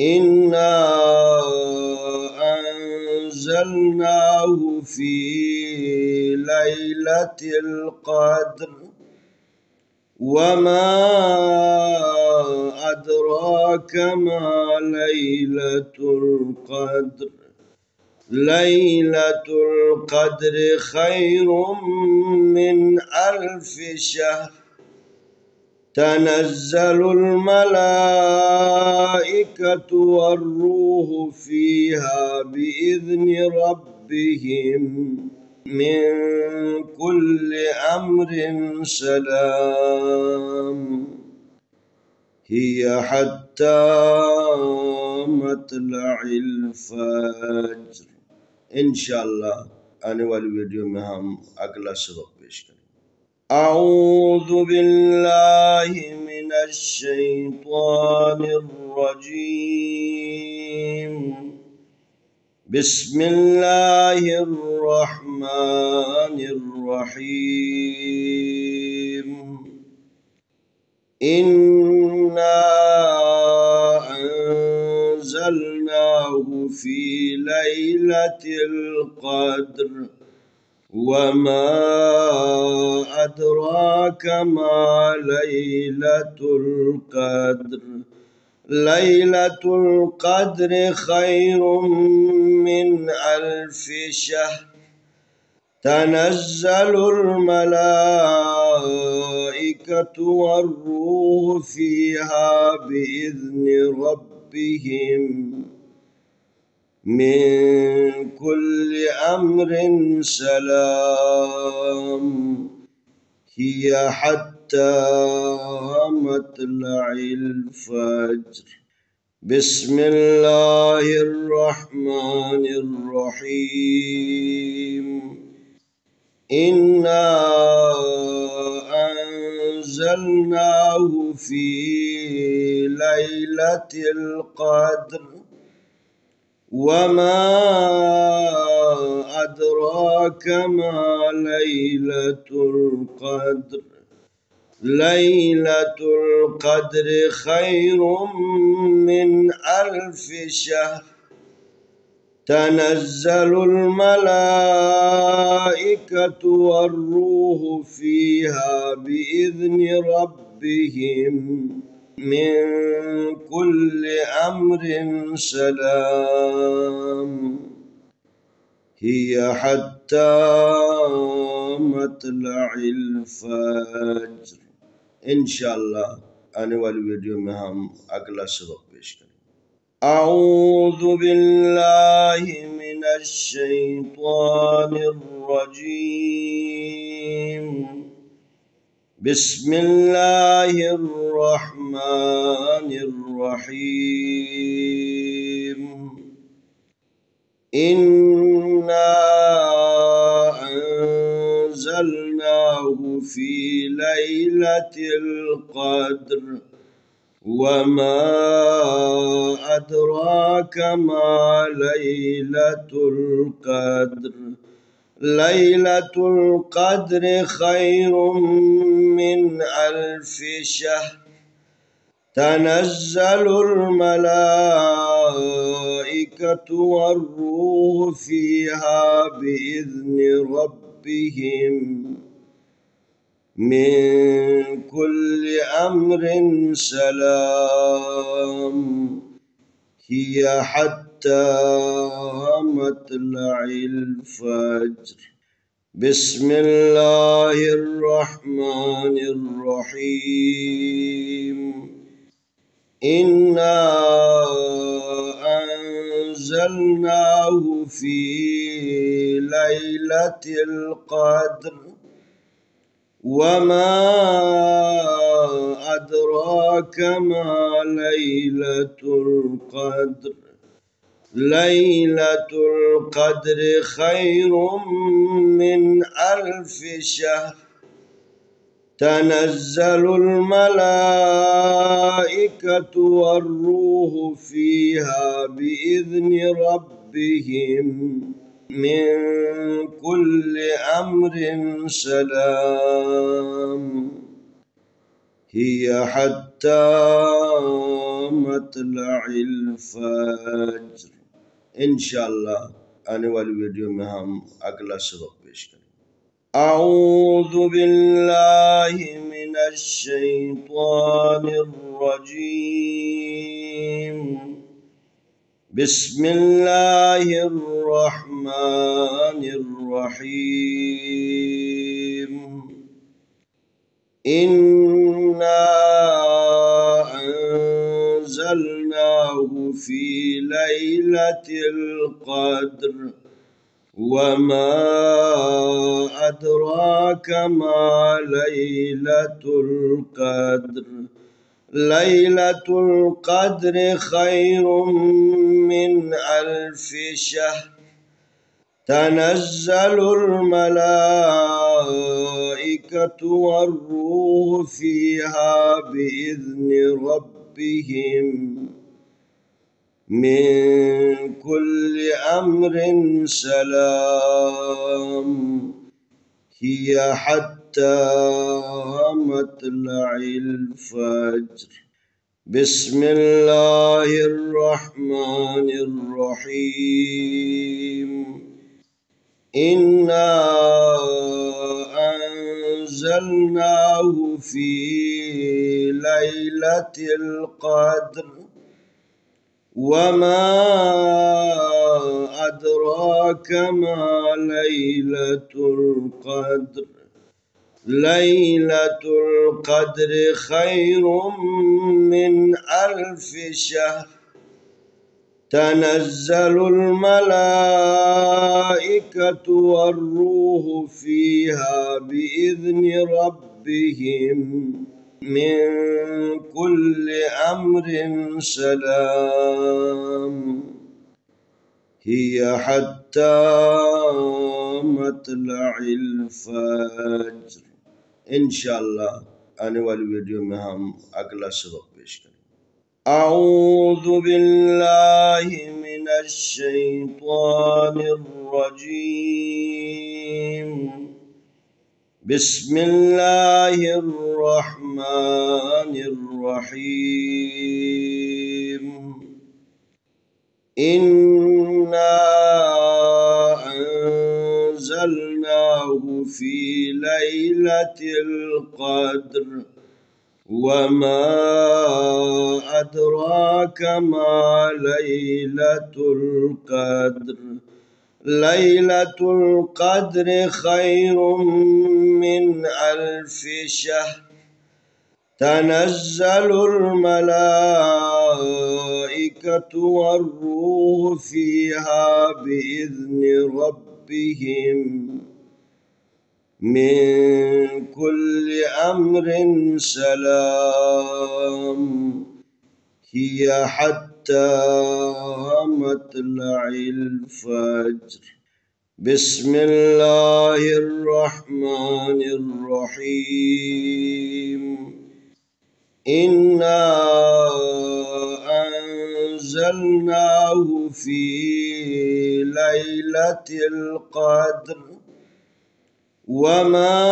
إنا أنزلناه في ليلة القدر وما أدراك ما ليلة القدر. ليلة القدر خير من 1000 شهر. تنزل الملائكة والروح فيها بإذن ربهم من كل أمر سلام هي حتى مطلع الفجر. إن شاء الله أنا والفيديو مهم أقل سبق بيشكل. أعوذ بالله من الشيطان الرجيم. بسم الله الرحمن الرحيم. إنا أنزلناه في ليلة القدر وما أدراك ما ليلة القدر. ليلة القدر خير من 1000 شهر. تنزل الملائكة والروح فيها بإذن ربهم من كل أمر سلام هي حتى مطلع الفجر. بسم الله الرحمن الرحيم. إنا أنزلناه في ليلة القدر وما أدراك ما ليلة القدر ليلة القدر خير من 1000 شهر تنزل الملائكة والروح فيها بإذن ربهم من كل أمر سلام هي حتى مطلع الفجر. إن شاء الله أنا والفيديو مهم أقل سبق بيشكل. أعوذ بالله من الشيطان الرجيم. بسم الله الرحمن الرحيم. إنا أنزلناه في ليلة القدر وما أدراك ما ليلة القدر ليلة القدر خير من 1000 شهر تنزل الملائكة والروح فيها بإذن ربهم من كل أمر سلام هي حتى مطلع الفجر. بسم الله الرحمن الرحيم. إنا أنزلناه في ليلة القدر وما أدراك ما ليلة القدر ليلة القدر خير من 1000 شهر تنزل الملائكة والروح فيها بإذن ربهم من كل أمر سلام هي حتى مطلع الفجر. إن شاء الله أنا والفيديو مهم أقل سبق بيشكل. أعوذ بالله من الشيطان الرجيم. بسم الله الرحمن الرحيم. إنا أنزلناه في ليلة القدر وما أدراك ما ليلة القدر ليلة القدر خير من 1000 شهر تنزل الملائكة والروح فيها بإذن ربهم من كل أمر سلام هي حتى مطلع الفجر. بسم الله الرحمن الرحيم. إنا أنزلناه في ليلة القدر وما أدراك ما ليلة القدر ليلة القدر خير من 1000 شهر تنزل الملائكة والروح فيها بإذن ربهم من كل أمر سلام هي حتى مطلع الفجر. إن شاء الله أنا والفيديو مهم أقل سبق بيشكل. أعوذ بالله من الشيطان الرجيم. بسم الله الرحمن الرحيم. إنا أنزلناه في ليلة القدر وما أدراك ما ليلة القدر. ليلة القدر خير من 1000 شهر. تنزل الملائكة والروح فيها بإذن ربهم من كل أمر سلام. هي حتى مطلع الفجر. بسم الله الرحمن الرحيم. إنا أنزلناه في ليلة القدر وما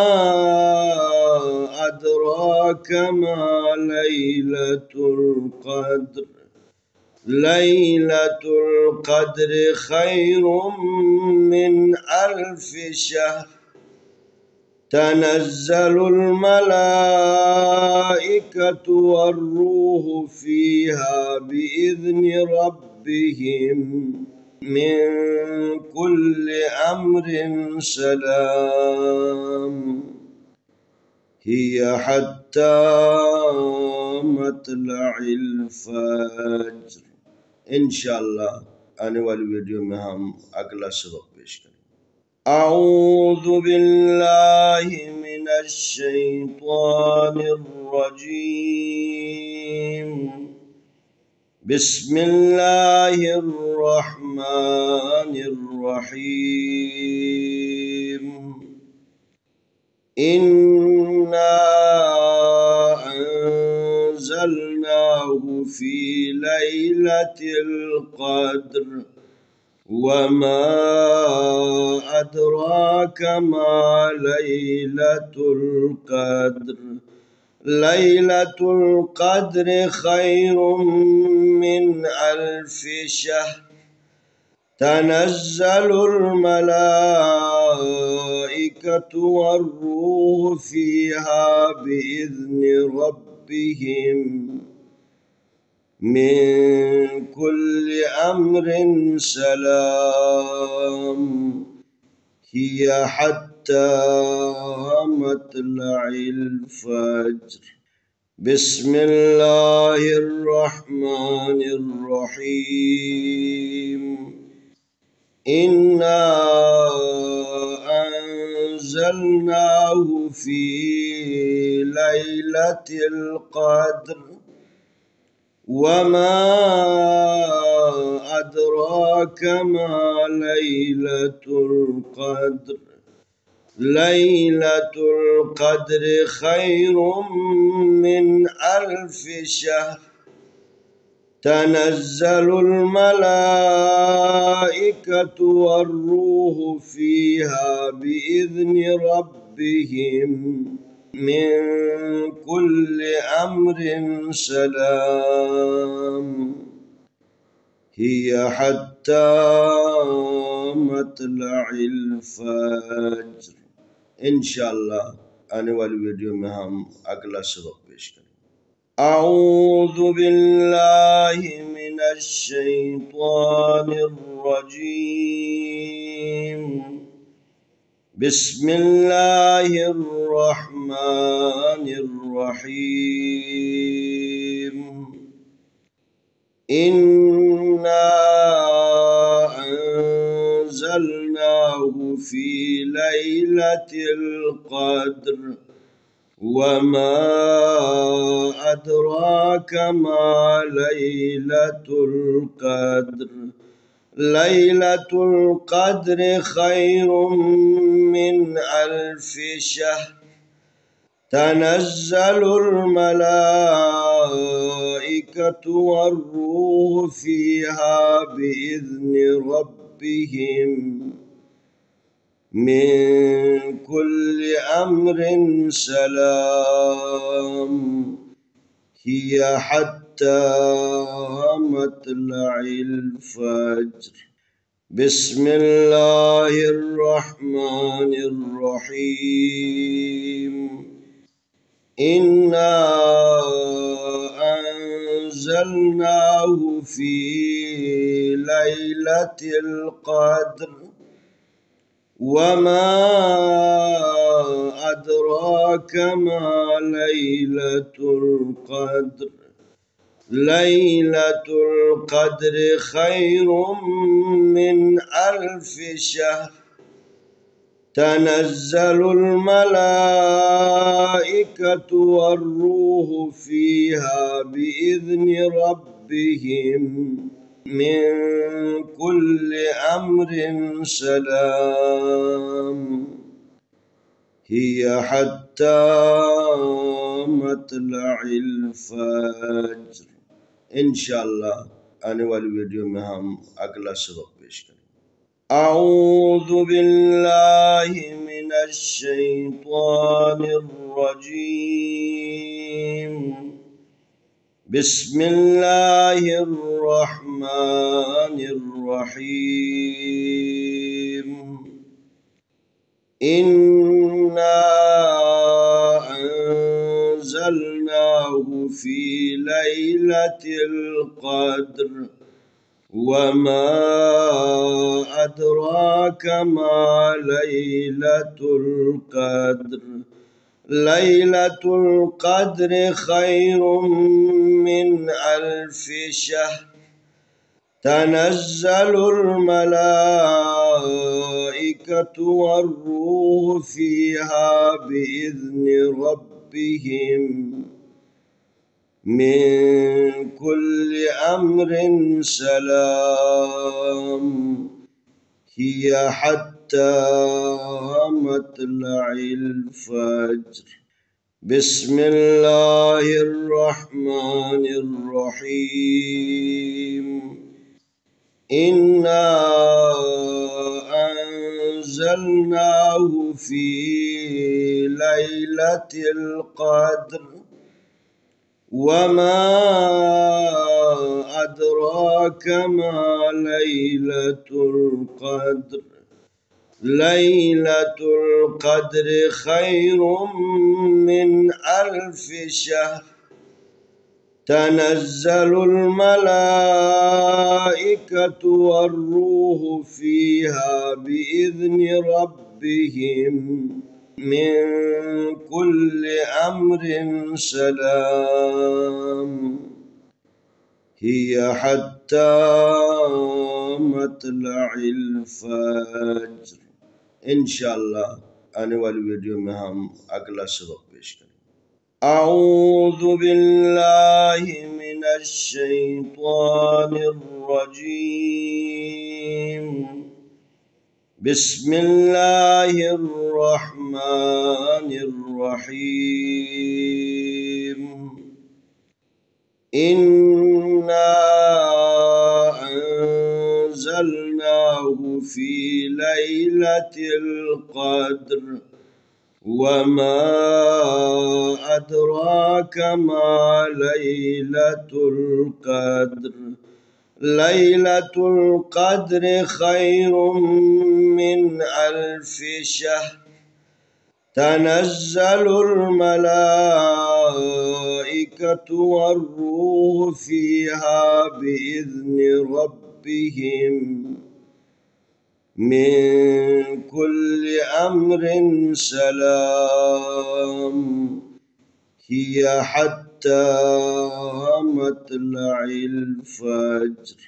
أدراك ما ليلة القدر. ليلة القدر خير من 1000 شهر. تنزل الملائكة والروح فيها بإذن ربهم من كل أمر سلام. هي حتى مطلع الفجر. إن شاء الله أنا والفيديو مهم أقل سبق بيشكل. أعوذ بالله من الشيطان الرجيم. بسم الله الرحمن الرحيم. إنا أنزلناه في ليلة القدر وما أدراك ما ليلة القدر. ليلة القدر خير من 1000 شهر. تنزل الملائكة والروح فيها بإذن ربهم من كل أمر سلام. هي حتى مطلع الفجر. بسم الله الرحمن الرحيم. إنا أنزلناه في ليلة القدر وما أدراك ما ليلة القدر. ليلة القدر خير من 1000 شهر. تنزل الملائكة والروح فيها بإذن ربهم من كل أمر سلام. هي حتى مطلع الفجر. إن شاء الله أنا والفيديو مهم أقل سبق بيشكل. أعوذ بالله من الشيطان الرجيم. بسم الله الرحمن الرحيم. إنا أنزلناه في ليلة القدر وما أدراك ما ليلة القدر. ليلة القدر خير من 1000 شهر. تنزل الملائكة والروح فيها بإذن ربهم من كل أمر سلام هي حتى مطلع الفجر. بسم الله الرحمن الرحيم. إنا أنزلناه في ليلة القدر وما أدراك ما ليلة القدر. ليلة القدر خير من 1000 شهر. تنزل الملائكة والروح فيها بإذن ربهم من كل أمر سلام هي حتى مطلع الفجر. إن شاء الله أنا والفيديو مهم أقل سبق بيشكل. أعوذ بالله من الشيطان الرجيم. بسم الله الرحمن الرحيم. إنا أنزلناه في ليلة القدر وما أدراك ما ليلة القدر. ليلة القدر خير من 1000 شهر. تنزل الملائكة والروح فيها بإذن ربهم من كل أمر سلام هي حتى مطلع الفجر. بسم الله الرحمن الرحيم. إنا أنزلناه في ليلة القدر وما أدراك ما ليلة القدر. ليلة القدر خير من 1000 شهر. تنزل الملائكة والروح فيها بإذن ربهم من كل أمر سلام هي حتى مطلع الفجر. إن شاء الله أنا والفيديو مهم أقل سبق بيشكل. أعوذ بالله من الشيطان الرجيم. بسم الله الرحمن الرحيم. إنا أنزلناه في ليلة القدر وما أدراك ما ليلة القدر. ليلة القدر خير من 1000 شهر. تنزل الملائكة والروح فيها بإذن ربهم من كل أمر سلام هي حتى مطلع الفجر.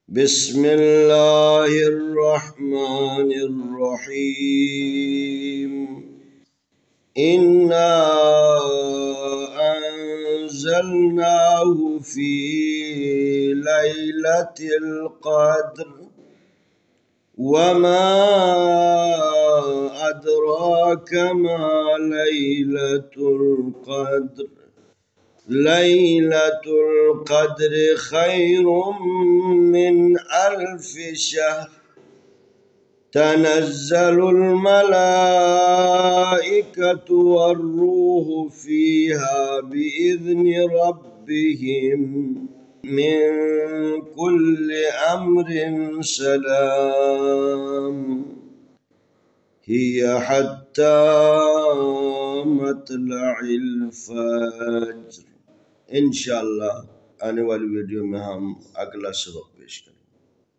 بسم الله الرحمن الرحيم. إنا أنزلناه في ليلة القدر وما أدراك ما ليلة القدر ليلة القدر خير من 1000 شهر تنزل الملائكة والروح فيها بإذن ربهم من كل أمر سلام هي حتى مطلع الفجر. إن شاء الله أنا والفيديو مهم أقل سبق بيشكل.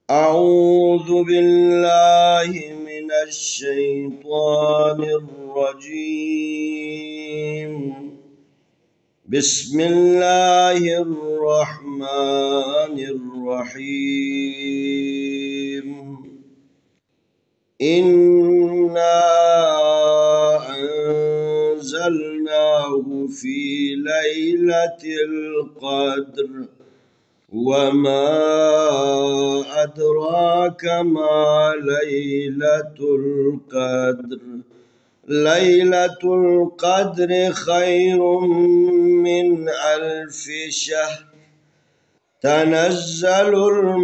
أعوذ بالله من الشيطان الرجيم. بسم الله الرحمن الرحيم. إنا أنزلناه في ليلة القدر وما أدراك ما ليلة القدر ليلة القدر خير من 1000 شهر تنزل الملائكة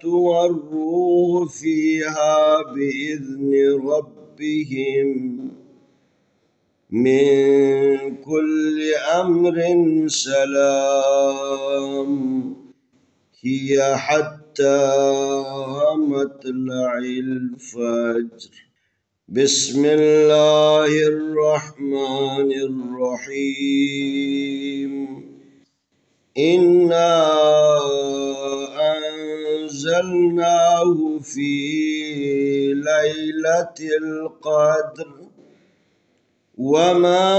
والروح فيها بإذن ربهم من كل أمر سلام هي حتى مطلع الفجر. بسم الله الرحمن الرحيم. إنا أنزلناه في ليلة القدر وما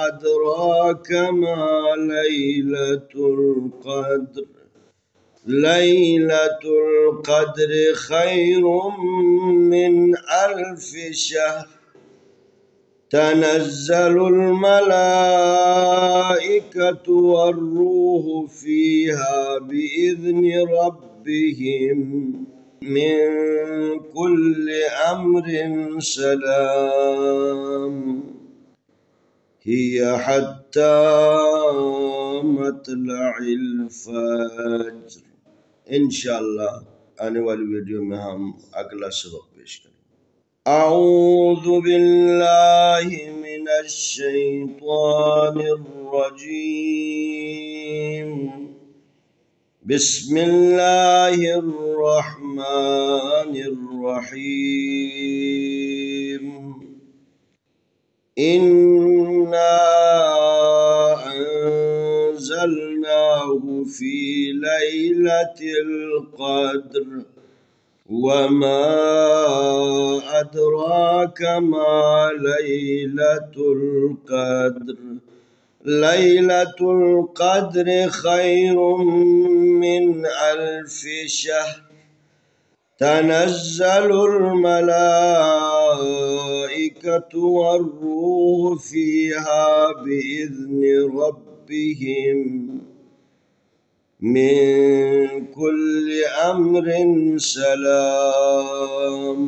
أدراك ما ليلة القدر ليلة القدر خير من 1000 شهر تنزل الملائكة والروح فيها بإذن ربهم من كل أمر سلام هي حتى مطلع الفجر. إن شاء الله أنا والفيديو مهم أقل سبق بيشكل. أعوذ بالله من الشيطان الرجيم. بسم الله الرحمن الرحيم. إنا أنزلناه في ليلة القدر وما أدراك ما ليلة القدر ليلة القدر خير من 1000 شهر تنزل الملائكة والروح فيها بإذن ربهم من كل أمر سلام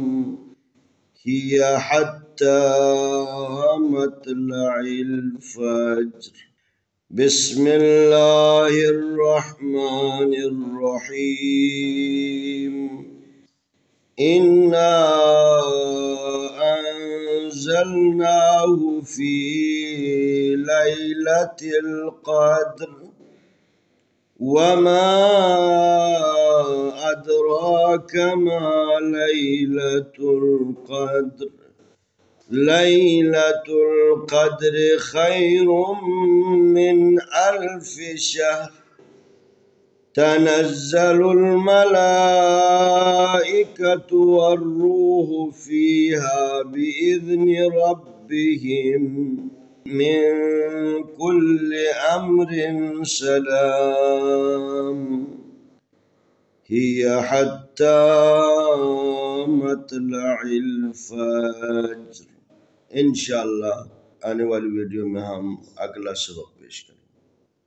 هي حتى مطلع الفجر. بسم الله الرحمن الرحيم. إنا أنزلناه في ليلة القدر وما أدراك ما ليلة القدر ليلة القدر خير من 1000 شهر تنزل الملائكة والروح فيها بإذن ربهم من كل أمر سلام هي حتى مطلع الفجر. إن شاء الله أنا والفيديو مهم أقل سبق بيشكل.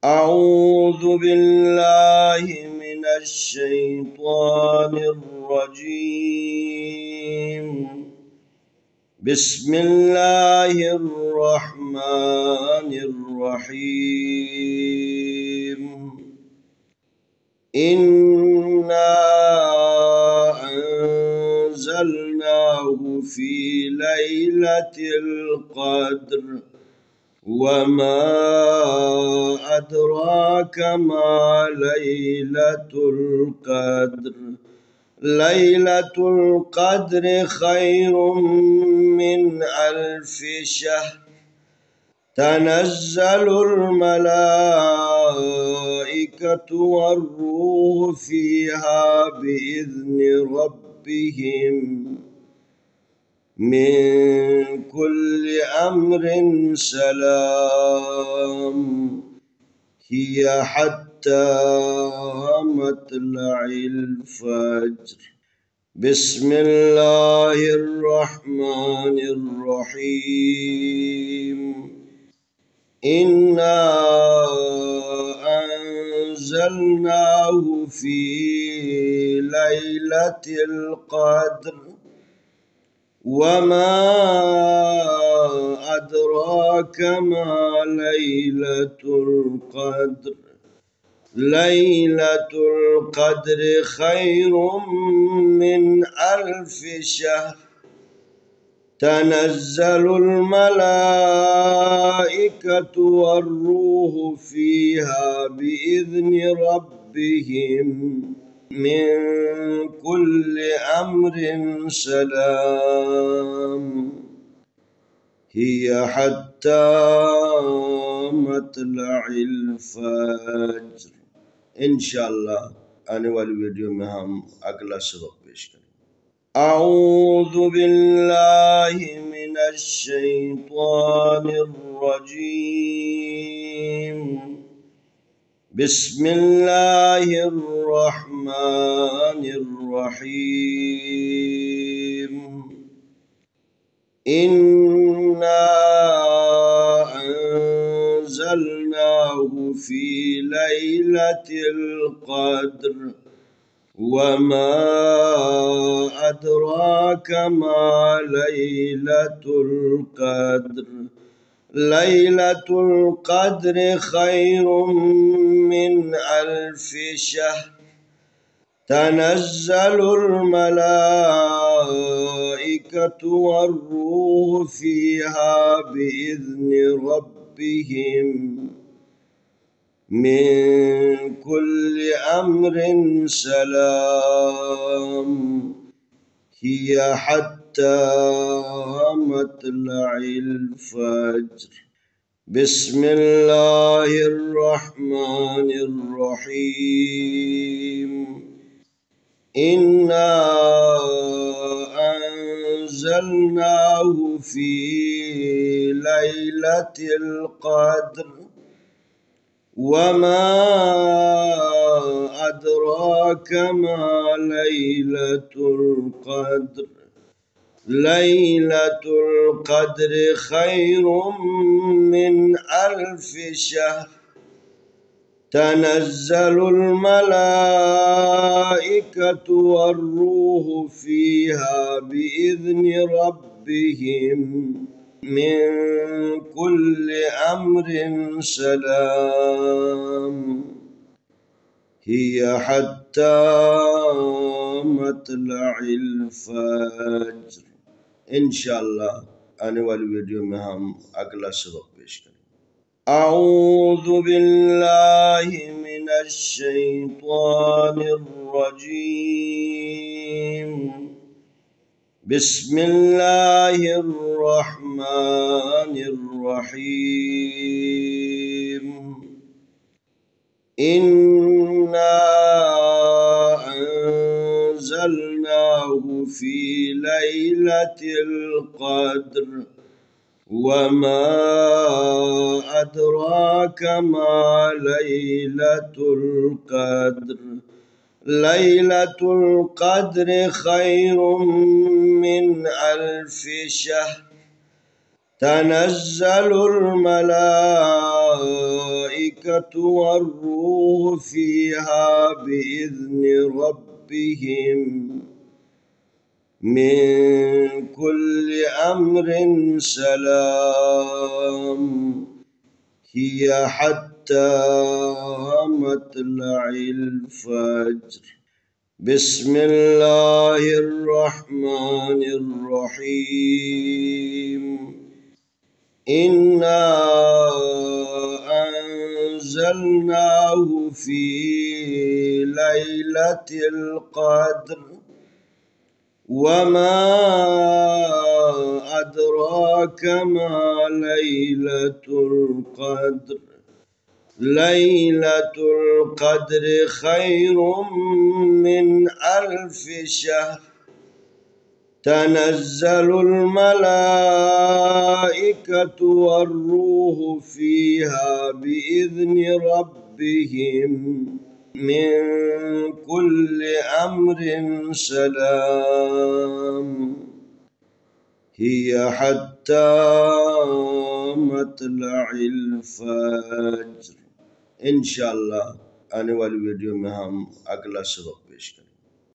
أعوذ بالله من الشيطان الرجيم. بسم الله الرحمن الرحيم. إنا أنزلناه في ليلة القدر وما أدراك ما ليلة القدر. ليلة القدر خير من 1000 شهر. تنزل الملائكة والروح فيها بإذن ربهم من كل أمر سلام. هي حتى مطلع الفجر. بسم الله الرحمن الرحيم. إنا أنزلناه في ليلة القدر وما أدراك ما ليلة القدر. ليلة القدر خير من 1000 شهر. تنزل الملائكة والروح فيها بإذن ربهم من كل أمر سلام. هي حتى مطلع الفجر. إن شاء الله أنا والفيديو مهم أقل سبق بيشكل. أعوذ بالله من الشيطان الرجيم. بسم الله الرحمن الرحيم. إنا أنزلناه في ليلة القدر وما أدراك ما ليلة القدر. ليلة القدر خير من 1000 شهر. تنزل الملائكة والروح فيها بإذن ربهم من كل أمر سلام. هي حتى مطلع الفجر. بسم الله الرحمن الرحيم. إنا أنزلناه في ليلة القدر وما أدراك ما ليلة القدر. ليلة القدر خير من 1000 شهر. تنزل الملائكة والروح فيها بإذن ربهم من كل أمر سلام. هي حتى مطلع الفجر. إن شاء الله أنا والفيديو مهم أقل سبق بيشكل. أعوذ بالله من الشيطان الرجيم. بسم الله الرحمن الرحيم. إنا أنزلناه في ليلة القدر وما أدراك ما ليلة القدر. ليلة القدر خير من 1000 شهر. تنزل الملائكة والروح فيها بإذن ربهم من كل أمر سلام هي حتى مطلع الفجر. بسم الله الرحمن الرحيم. إنا أنزلناه في ليلة القدر وما أدراك ما ليلة القدر. ليلة القدر خير من 1000 شهر. تنزل الملائكة والروح فيها بإذن ربهم من كل أمر سلام هي حتى مطلع الفجر. إن شاء الله أنا والفيديو में हम अगला सबक पेश करेंगे।